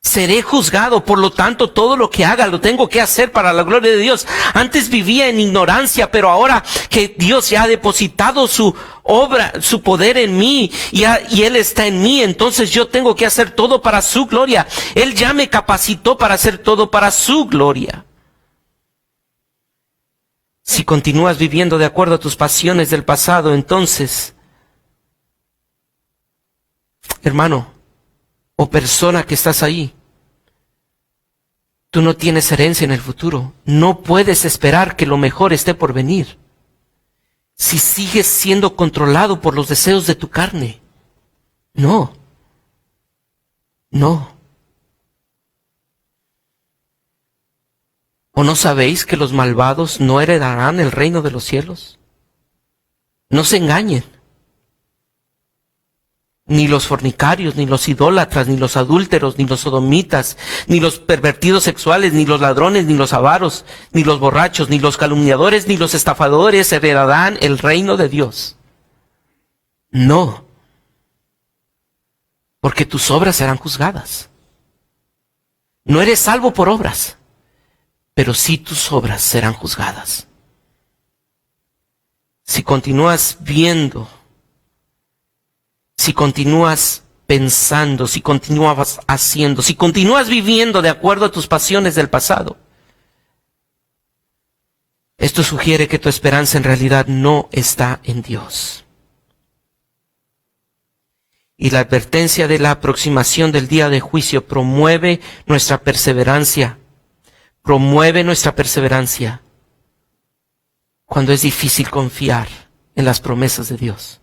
Seré juzgado, por lo tanto todo lo que haga lo tengo que hacer para la gloria de Dios. Antes vivía en ignorancia, pero ahora que Dios ya ha depositado su obra, su poder en mí y Él está en mí, entonces yo tengo que hacer todo para su gloria. Él ya me capacitó para hacer todo para su gloria. Si continúas viviendo de acuerdo a tus pasiones del pasado, entonces, hermano o persona que estás ahí, tú no tienes herencia en el futuro. No puedes esperar que lo mejor esté por venir si sigues siendo controlado por los deseos de tu carne. No. ¿O no sabéis que los malvados no heredarán el reino de los cielos? No se engañen. Ni los fornicarios, ni los idólatras, ni los adúlteros, ni los sodomitas, ni los pervertidos sexuales, ni los ladrones, ni los avaros, ni los borrachos, ni los calumniadores, ni los estafadores heredarán el reino de Dios. No. Porque tus obras serán juzgadas. No eres salvo por obras, pero sí tus obras serán juzgadas. Si continúas viendo, si continúas pensando, si continúas haciendo, si continúas viviendo de acuerdo a tus pasiones del pasado, esto sugiere que tu esperanza en realidad no está en Dios. Y la advertencia de la aproximación del día de juicio promueve nuestra perseverancia. Promueve nuestra perseverancia cuando es difícil confiar en las promesas de Dios.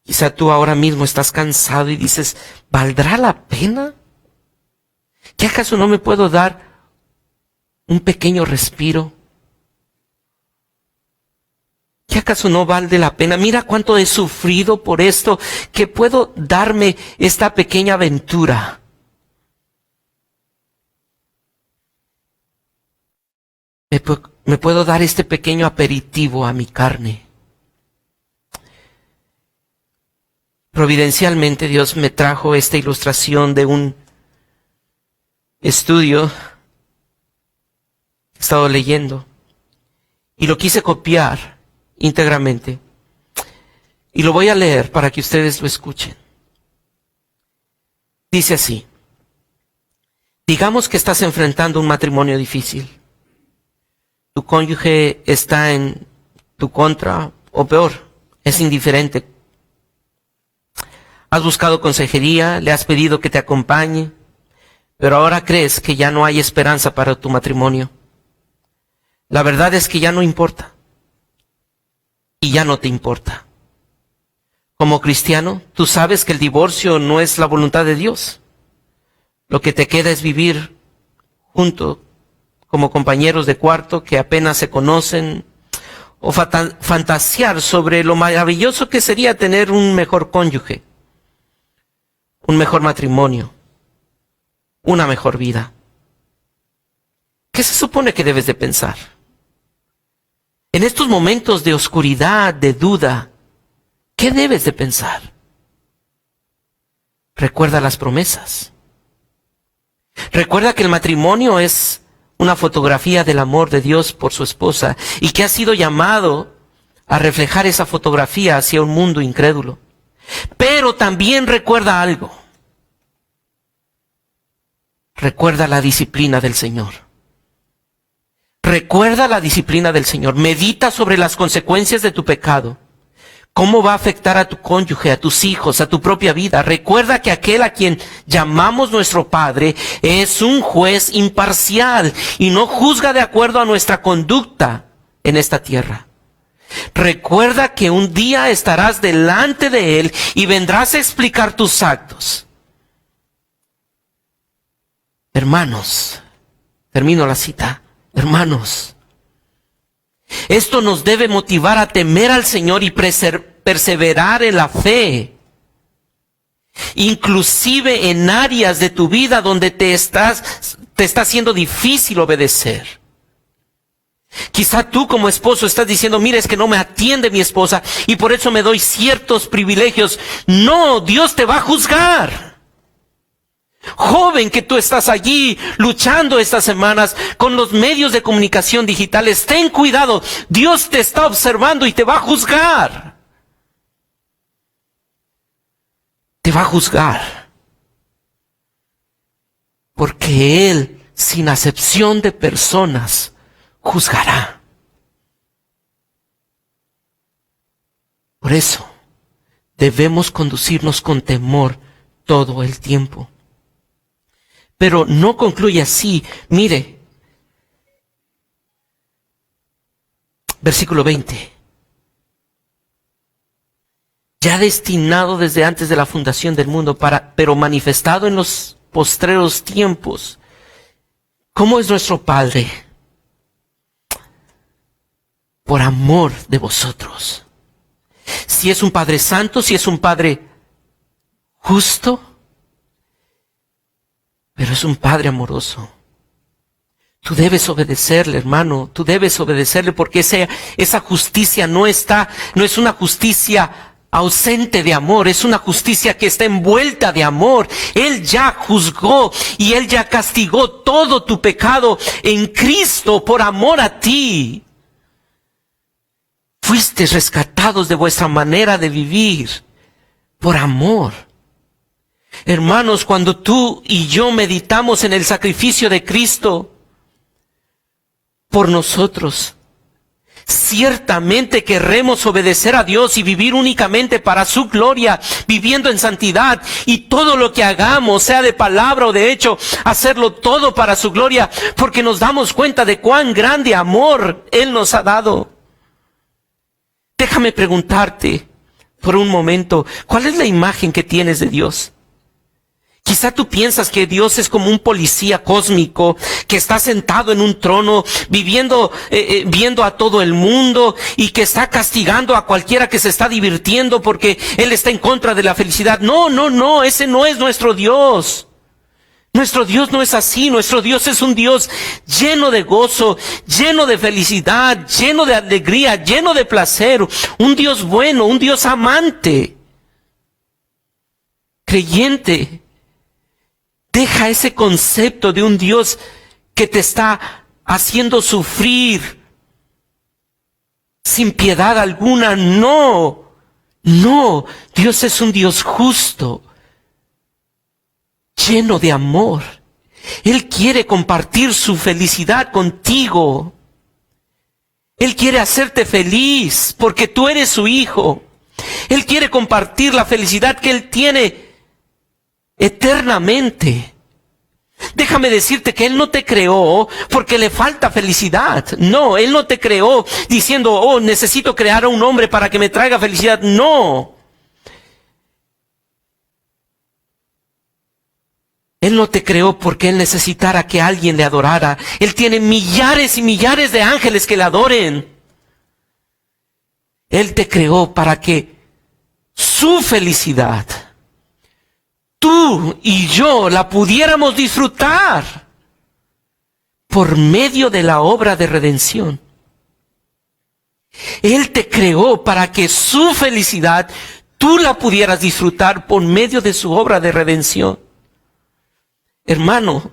Quizá tú ahora mismo estás cansado y dices, ¿valdrá la pena? ¿Qué acaso no me puedo dar un pequeño respiro? ¿Qué acaso no vale la pena? Mira cuánto he sufrido por esto, que puedo darme esta pequeña aventura. Me puedo dar este pequeño aperitivo a mi carne. Providencialmente Dios me trajo esta ilustración de un estudio que he estado leyendo y lo quise copiar íntegramente y lo voy a leer para que ustedes lo escuchen. Dice así: digamos que estás enfrentando un matrimonio difícil. Tu cónyuge está en tu contra o peor, es indiferente. Has buscado consejería, le has pedido que te acompañe, pero ahora crees que ya no hay esperanza para tu matrimonio. La verdad es que ya no importa. Y ya no te importa. Como cristiano, tú sabes que el divorcio no es la voluntad de Dios. Lo que te queda es vivir juntos como compañeros de cuarto que apenas se conocen, o fantasear sobre lo maravilloso que sería tener un mejor cónyuge, un mejor matrimonio, una mejor vida. ¿Qué se supone que debes de pensar? En estos momentos de oscuridad, de duda, ¿qué debes de pensar? Recuerda las promesas. Recuerda que el matrimonio es una fotografía del amor de Dios por su esposa y que ha sido llamado a reflejar esa fotografía hacia un mundo incrédulo. Pero también recuerda algo. recuerda la disciplina del Señor. Recuerda la disciplina del Señor. Medita sobre las consecuencias de tu pecado. ¿Cómo va a afectar a tu cónyuge, a tus hijos, a tu propia vida? Recuerda que aquel a quien llamamos nuestro Padre es un juez imparcial y no juzga de acuerdo a nuestra conducta en esta tierra. Recuerda que un día estarás delante de Él y vendrás a explicar tus actos. Hermanos, termino la cita. Hermanos, esto nos debe motivar a temer al Señor y perseverar en la fe, inclusive en áreas de tu vida donde te está siendo difícil obedecer. Quizá tú como esposo estás diciendo, mira, es que no me atiende mi esposa y por eso me doy ciertos privilegios. No, Dios te va a juzgar. Joven que tú estás allí luchando estas semanas con los medios de comunicación digitales, ten cuidado, Dios te está observando y te va a juzgar. Te va a juzgar. Porque Él, sin acepción de personas, juzgará. Por eso, debemos conducirnos con temor todo el tiempo. Pero no concluye así. Mire, versículo 20. Ya destinado desde antes de la fundación del mundo, pero manifestado en los postreros tiempos. ¿Cómo es nuestro Padre? Por amor de vosotros. Si es un Padre santo, si es un Padre justo, pero es un Padre amoroso. Tú debes obedecerle, hermano. Tú debes obedecerle porque esa justicia no es una justicia ausente de amor. Es una justicia que está envuelta de amor. Él ya juzgó y Él ya castigó todo tu pecado en Cristo por amor a ti. Fuisteis rescatados de vuestra manera de vivir por amor. Hermanos, cuando tú y yo meditamos en el sacrificio de Cristo por nosotros, ciertamente querremos obedecer a Dios y vivir únicamente para su gloria, viviendo en santidad, y todo lo que hagamos, sea de palabra o de hecho, hacerlo todo para su gloria, porque nos damos cuenta de cuán grande amor Él nos ha dado. Déjame preguntarte por un momento, ¿cuál es la imagen que tienes de Dios? Quizá tú piensas que Dios es como un policía cósmico que está sentado en un trono viendo a todo el mundo y que está castigando a cualquiera que se está divirtiendo porque Él está en contra de la felicidad. No, ese no es nuestro Dios. Nuestro Dios no es así. Nuestro Dios es un Dios lleno de gozo, lleno de felicidad, lleno de alegría, lleno de placer. Un Dios bueno, un Dios amante. Creyente, deja ese concepto de un Dios que te está haciendo sufrir sin piedad alguna. No, Dios es un Dios justo, lleno de amor. Él quiere compartir su felicidad contigo. Él quiere hacerte feliz porque tú eres su hijo. Él quiere compartir la felicidad que Él tiene eternamente. Déjame decirte que Él no te creó porque le falta felicidad. No, Él no te creó diciendo, necesito crear a un hombre para que me traiga felicidad. No. Él no te creó porque Él necesitara que alguien le adorara. Él tiene millares y millares de ángeles que le adoren. Él te creó para que su felicidad, tú y yo la pudiéramos disfrutar por medio de la obra de redención. Él te creó para que su felicidad tú la pudieras disfrutar por medio de su obra de redención. Hermano,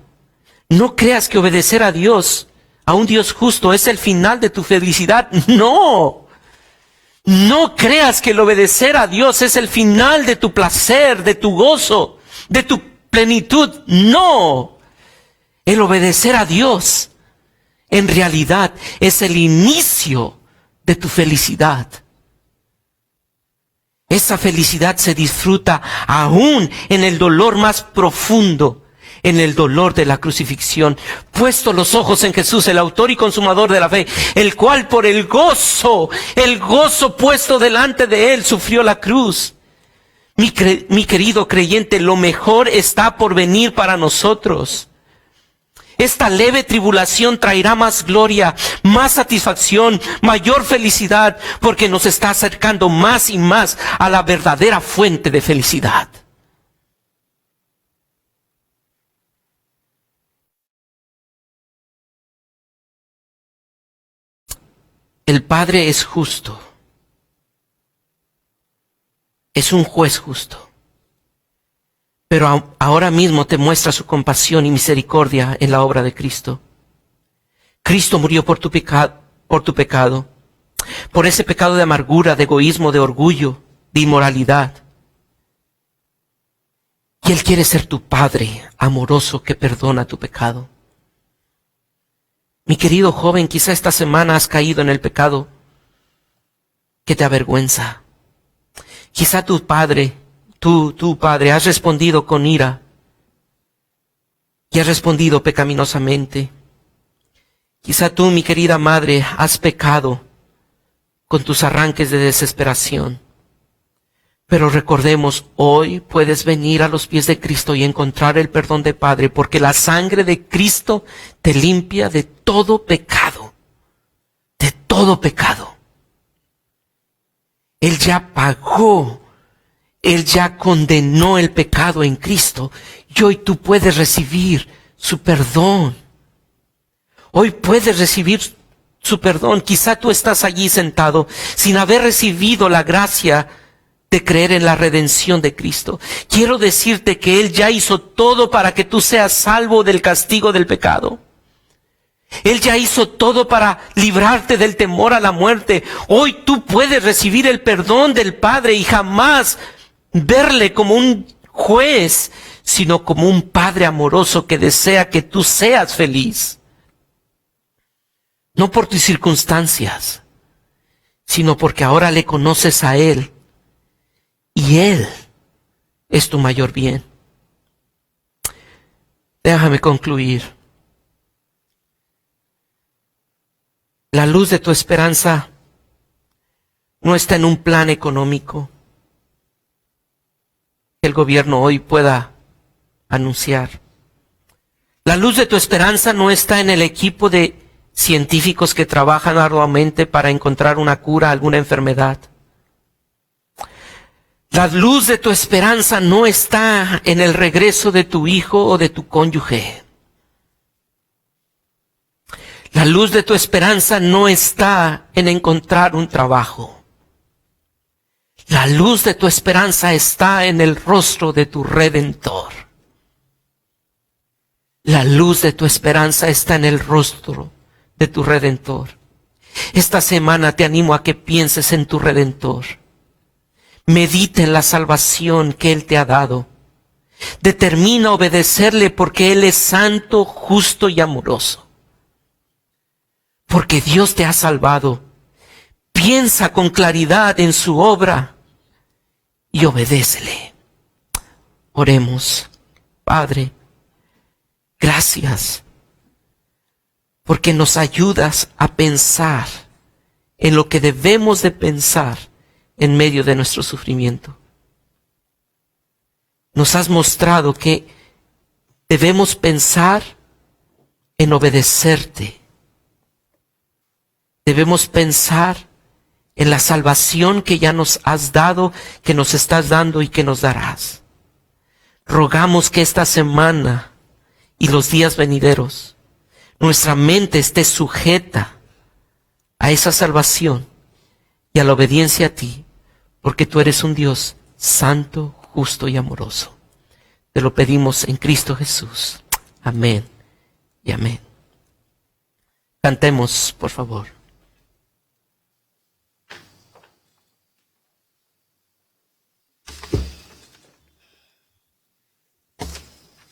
no creas que obedecer a Dios, a un Dios justo, es el final de tu felicidad. No. No creas que el obedecer a Dios es el final de tu placer, de tu gozo, de tu plenitud. No. El obedecer a Dios en realidad es el inicio de tu felicidad. Esa felicidad se disfruta aún en el dolor más profundo, en el dolor de la crucifixión. Puesto los ojos en Jesús, el autor y consumador de la fe, el cual por el gozo puesto delante de él, sufrió la cruz. Mi querido creyente, lo mejor está por venir para nosotros. Esta leve tribulación traerá más gloria, más satisfacción, mayor felicidad, porque nos está acercando más y más a la verdadera fuente de felicidad. El Padre es justo. Es un juez justo. Pero ahora mismo te muestra su compasión y misericordia en la obra de Cristo. Cristo murió por tu pecado, por ese pecado de amargura, de egoísmo, de orgullo, de inmoralidad. Y Él quiere ser tu Padre amoroso que perdona tu pecado. Mi querido joven, quizá esta semana has caído en el pecado que te avergüenza. Quizá tu padre, has respondido con ira y has respondido pecaminosamente. Quizá tú, mi querida madre, has pecado con tus arranques de desesperación. Pero recordemos, hoy puedes venir a los pies de Cristo y encontrar el perdón del Padre, porque la sangre de Cristo te limpia de todo pecado. De todo pecado. Él ya pagó. Él ya condenó el pecado en Cristo. Y hoy tú puedes recibir su perdón. Hoy puedes recibir su perdón. Quizá tú estás allí sentado sin haber recibido la gracia de creer en la redención de Cristo. Quiero decirte que Él ya hizo todo para que tú seas salvo del castigo del pecado. Él ya hizo todo para librarte del temor a la muerte. Hoy tú puedes recibir el perdón del Padre y jamás verle como un juez, sino como un Padre amoroso que desea que tú seas feliz. No por tus circunstancias, sino porque ahora le conoces a Él. Y Él es tu mayor bien. Déjame concluir. La luz de tu esperanza no está en un plan económico que el gobierno hoy pueda anunciar. La luz de tu esperanza no está en el equipo de científicos que trabajan arduamente para encontrar una cura a alguna enfermedad. La luz de tu esperanza no está en el regreso de tu hijo o de tu cónyuge. La luz de tu esperanza no está en encontrar un trabajo. La luz de tu esperanza está en el rostro de tu Redentor. La luz de tu esperanza está en el rostro de tu Redentor. Esta semana te animo a que pienses en tu Redentor. Medita en la salvación que Él te ha dado. Determina obedecerle porque Él es santo, justo y amoroso. Porque Dios te ha salvado. Piensa con claridad en su obra y obedécele. Oremos. Padre, gracias porque nos ayudas a pensar en lo que debemos de pensar en medio de nuestro sufrimiento. Nos has mostrado que debemos pensar en obedecerte. Debemos pensar en la salvación que ya nos has dado, que nos estás dando y que nos darás. Rogamos que esta semana y los días venideros nuestra mente esté sujeta a esa salvación y a la obediencia a ti, porque tú eres un Dios santo, justo y amoroso. Te lo pedimos en Cristo Jesús. Amén y amén. Cantemos, por favor.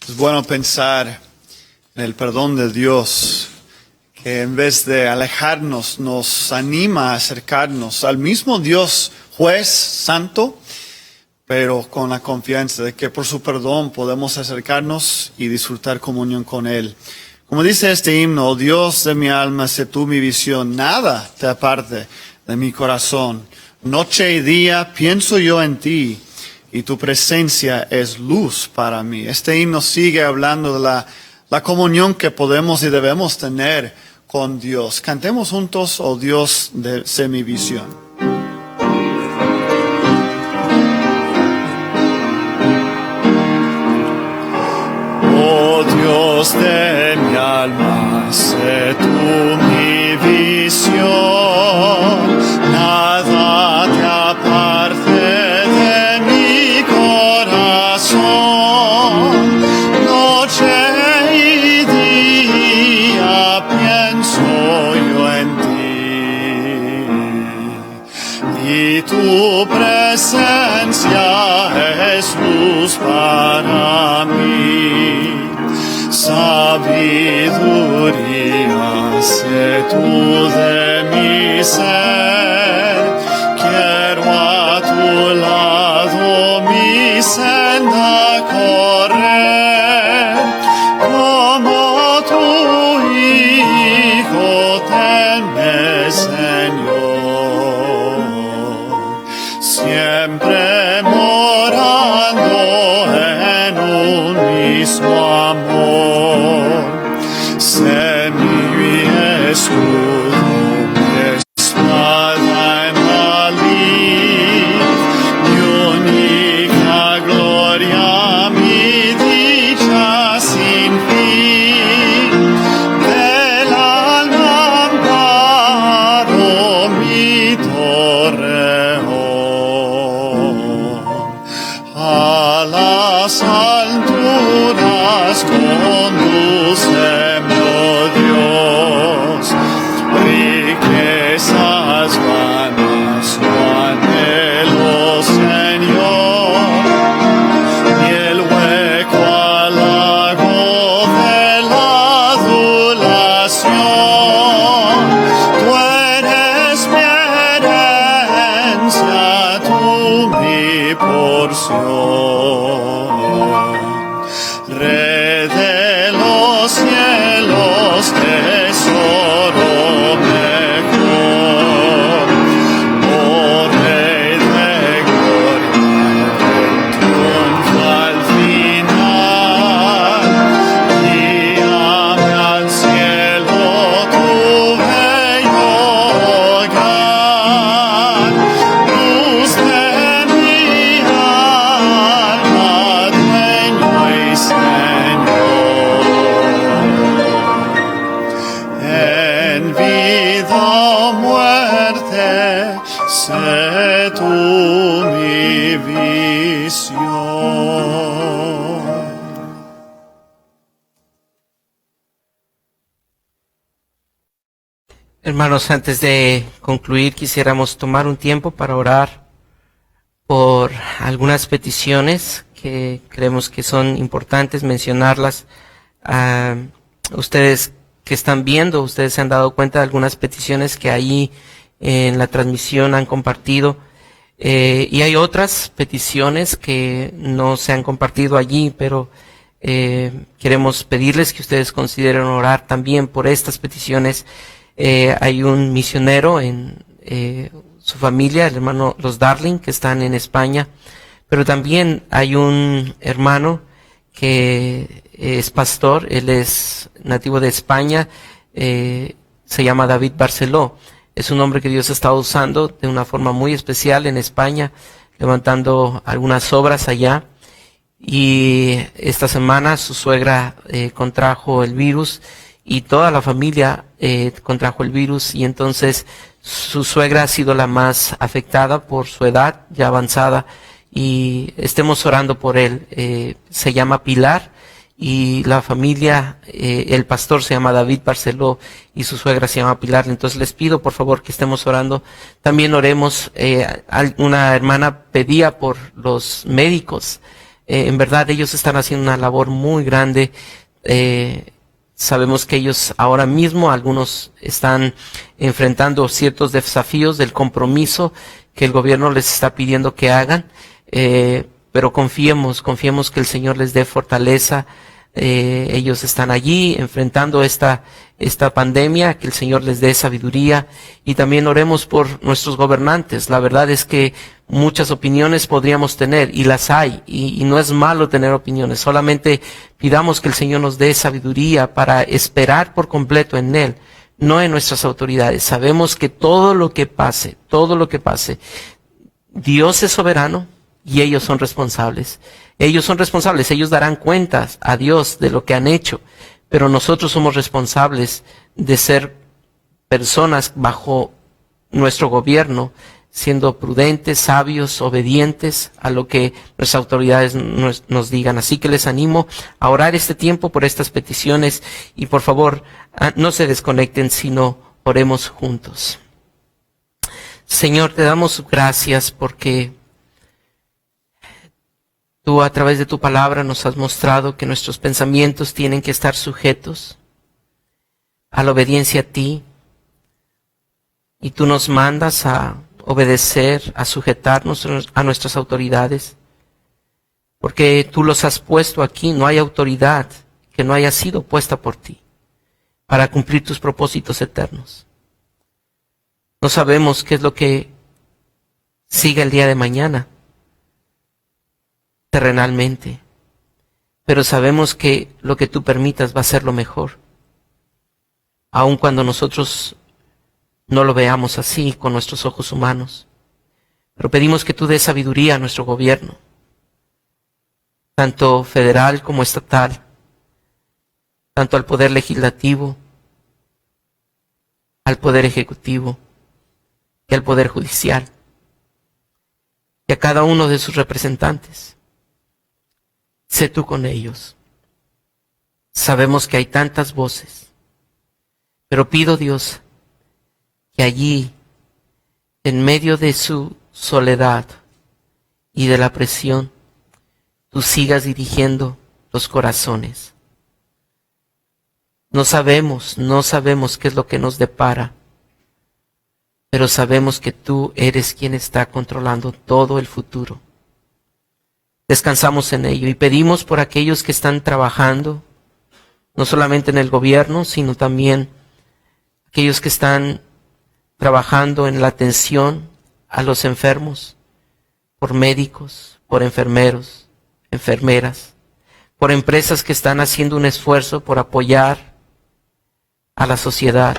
Es bueno pensar el perdón de Dios, que en vez de alejarnos nos anima a acercarnos al mismo Dios juez santo, pero con la confianza de que por su perdón podemos acercarnos y disfrutar comunión con Él. Como dice este himno: oh Dios de mi alma, sé tú mi visión, nada te aparte de mi corazón. Noche y día pienso yo en ti, y tu presencia es luz para mí. Este himno sigue hablando de la comunión que podemos y debemos tener con Dios. Cantemos juntos: oh Dios de mi visión. Oh Dios de mi alma, sé tú mi visión, nada te aparte de mi corazón. Noche y día pienso yo en ti, y tu presencia es luz para mí. Sabiduría, sé tú de mi ser, quiero a tu lado mi senda correr, como tu Hijo tenme, Señor, siempre morando en un mismo amor. Sé mi escudo, mi espada en la lid, mi única gloria, mi dicha sin fin, del alma amparo, mi torreón. A las alturas condúceme, oh Dios, riquezas vanas no anhelo, Señor, y el hueco halago de la adulación. Tú eres mi herencia, tú mi porción. Rey de los cielos, tesoro mejor, oh Rey de gloria, triunfo al final, guíame al cielo, tu bello hogar, luz de mi alma, dueño y Señor. En vida o muerte, sé tú mi visión. Hermanos, antes de concluir, quisiéramos tomar un tiempo para orar por algunas peticiones que creemos que son importantes mencionarlas. Ustedes que están viendo, ustedes se han dado cuenta de algunas peticiones que ahí en la transmisión han compartido, y hay otras peticiones que no se han compartido allí, pero queremos pedirles que ustedes consideren orar también por estas peticiones. Hay un misionero en su familia, el hermano Los Darling, que están en España, pero también hay un hermano que es pastor, él es nativo de España, se llama David Barceló. Es un hombre que Dios ha estado usando de una forma muy especial en España, levantando algunas obras allá. Y esta semana su suegra contrajo el virus y toda la familia contrajo el virus, y entonces su suegra ha sido la más afectada por su edad ya avanzada, y estemos orando por él. Se llama Pilar, y la familia, el pastor se llama David Barceló y su suegra se llama Pilar. Entonces les pido por favor que estemos orando. También oremos, una hermana pedía por los médicos. En verdad ellos están haciendo una labor muy grande, Sabemos que ellos ahora mismo, algunos están enfrentando ciertos desafíos del compromiso que el gobierno les está pidiendo que hagan, pero confiemos que el Señor les dé fortaleza. Ellos están allí enfrentando esta pandemia, que el Señor les dé sabiduría, y también oremos por nuestros gobernantes. La verdad es que muchas opiniones podríamos tener, y las hay, y no es malo tener opiniones, solamente pidamos que el Señor nos dé sabiduría para esperar por completo en Él, no en nuestras autoridades. Sabemos que todo lo que pase, Dios es soberano y ellos son responsables. Ellos darán cuentas a Dios de lo que han hecho, pero nosotros somos responsables de ser personas bajo nuestro gobierno, siendo prudentes, sabios, obedientes a lo que nuestras autoridades nos digan. Así que les animo a orar este tiempo por estas peticiones, y por favor, no se desconecten, sino oremos juntos. Señor, te damos gracias porque Tú a través de tu palabra nos has mostrado que nuestros pensamientos tienen que estar sujetos a la obediencia a ti, y tú nos mandas a obedecer, a sujetarnos a nuestras autoridades, porque tú los has puesto aquí. No hay autoridad que no haya sido puesta por ti para cumplir tus propósitos eternos. No sabemos qué es lo que sigue el día de mañana terrenalmente, pero sabemos que lo que tú permitas va a ser lo mejor, aun cuando nosotros no lo veamos así con nuestros ojos humanos. Pero pedimos que tú des sabiduría a nuestro gobierno, tanto federal como estatal, tanto al poder legislativo, al poder ejecutivo y al poder judicial, y a cada uno de sus representantes. Sé tú con ellos. Sabemos que hay tantas voces, pero pido, Dios, que allí, en medio de su soledad y de la presión, tú sigas dirigiendo los corazones. No sabemos qué es lo que nos depara, pero sabemos que tú eres quien está controlando todo el futuro. Descansamos en ello y pedimos por aquellos que están trabajando, no solamente en el gobierno, sino también aquellos que están trabajando en la atención a los enfermos, por médicos, por enfermeros, enfermeras, por empresas que están haciendo un esfuerzo por apoyar a la sociedad.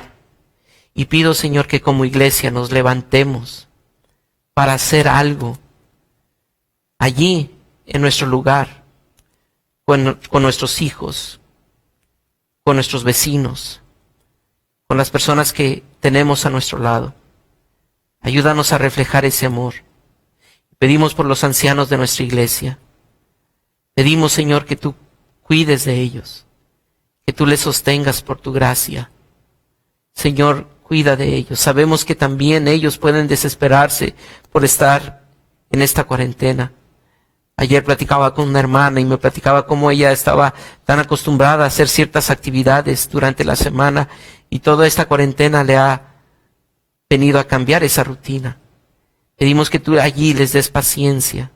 Y pido, Señor, que como iglesia nos levantemos para hacer algo allí, en nuestro lugar, con nuestros hijos, con nuestros vecinos, con las personas que tenemos a nuestro lado. Ayúdanos a reflejar ese amor. Pedimos por los ancianos de nuestra iglesia. Pedimos, Señor, que tú cuides de ellos, que tú les sostengas por tu gracia. Señor, cuida de ellos. Sabemos que también ellos pueden desesperarse por estar en esta cuarentena. Ayer platicaba con una hermana y me platicaba cómo ella estaba tan acostumbrada a hacer ciertas actividades durante la semana, y toda esta cuarentena le ha venido a cambiar esa rutina. Pedimos que tú allí les des paciencia,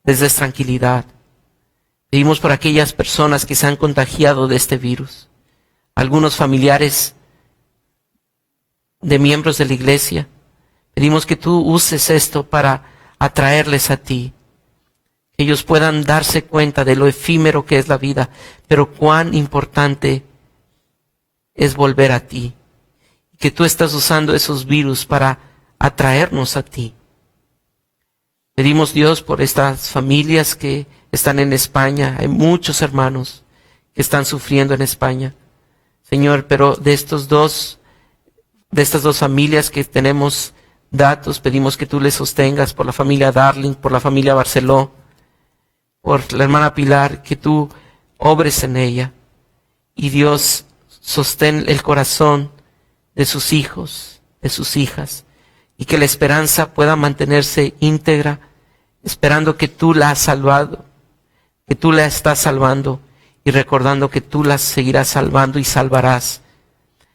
les des tranquilidad. Pedimos por aquellas personas que se han contagiado de este virus, algunos familiares de miembros de la iglesia. Pedimos que tú uses esto para atraerles a ti, que ellos puedan darse cuenta de lo efímero que es la vida, pero cuán importante es volver a ti, y que tú estás usando esos virus para atraernos a ti. Pedimos, Dios, por estas familias que están en España. Hay muchos hermanos que están sufriendo en España, Señor, pero de estas dos familias que tenemos datos, pedimos que tú les sostengas, por la familia Darling, por la familia Barceló, por la hermana Pilar, que tú obres en ella. Y Dios, sostén el corazón de sus hijos, de sus hijas, y que la esperanza pueda mantenerse íntegra, esperando que tú la has salvado, que tú la estás salvando, y recordando que tú las seguirás salvando y salvarás.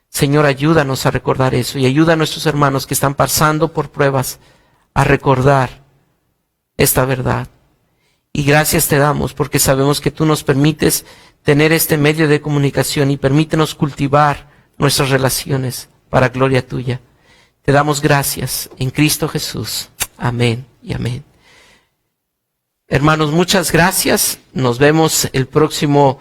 Señor, ayúdanos a recordar eso y ayuda a nuestros hermanos que están pasando por pruebas a recordar esta verdad. Y gracias te damos porque sabemos que tú nos permites tener este medio de comunicación y permítenos cultivar nuestras relaciones para gloria tuya. Te damos gracias en Cristo Jesús. Amén y amén. Hermanos, muchas gracias. Nos vemos el próximo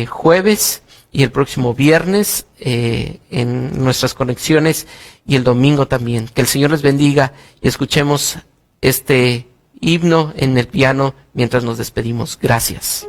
jueves y el próximo viernes en nuestras conexiones y el domingo también. Que el Señor les bendiga y escuchemos este himno en el piano mientras nos despedimos. Gracias.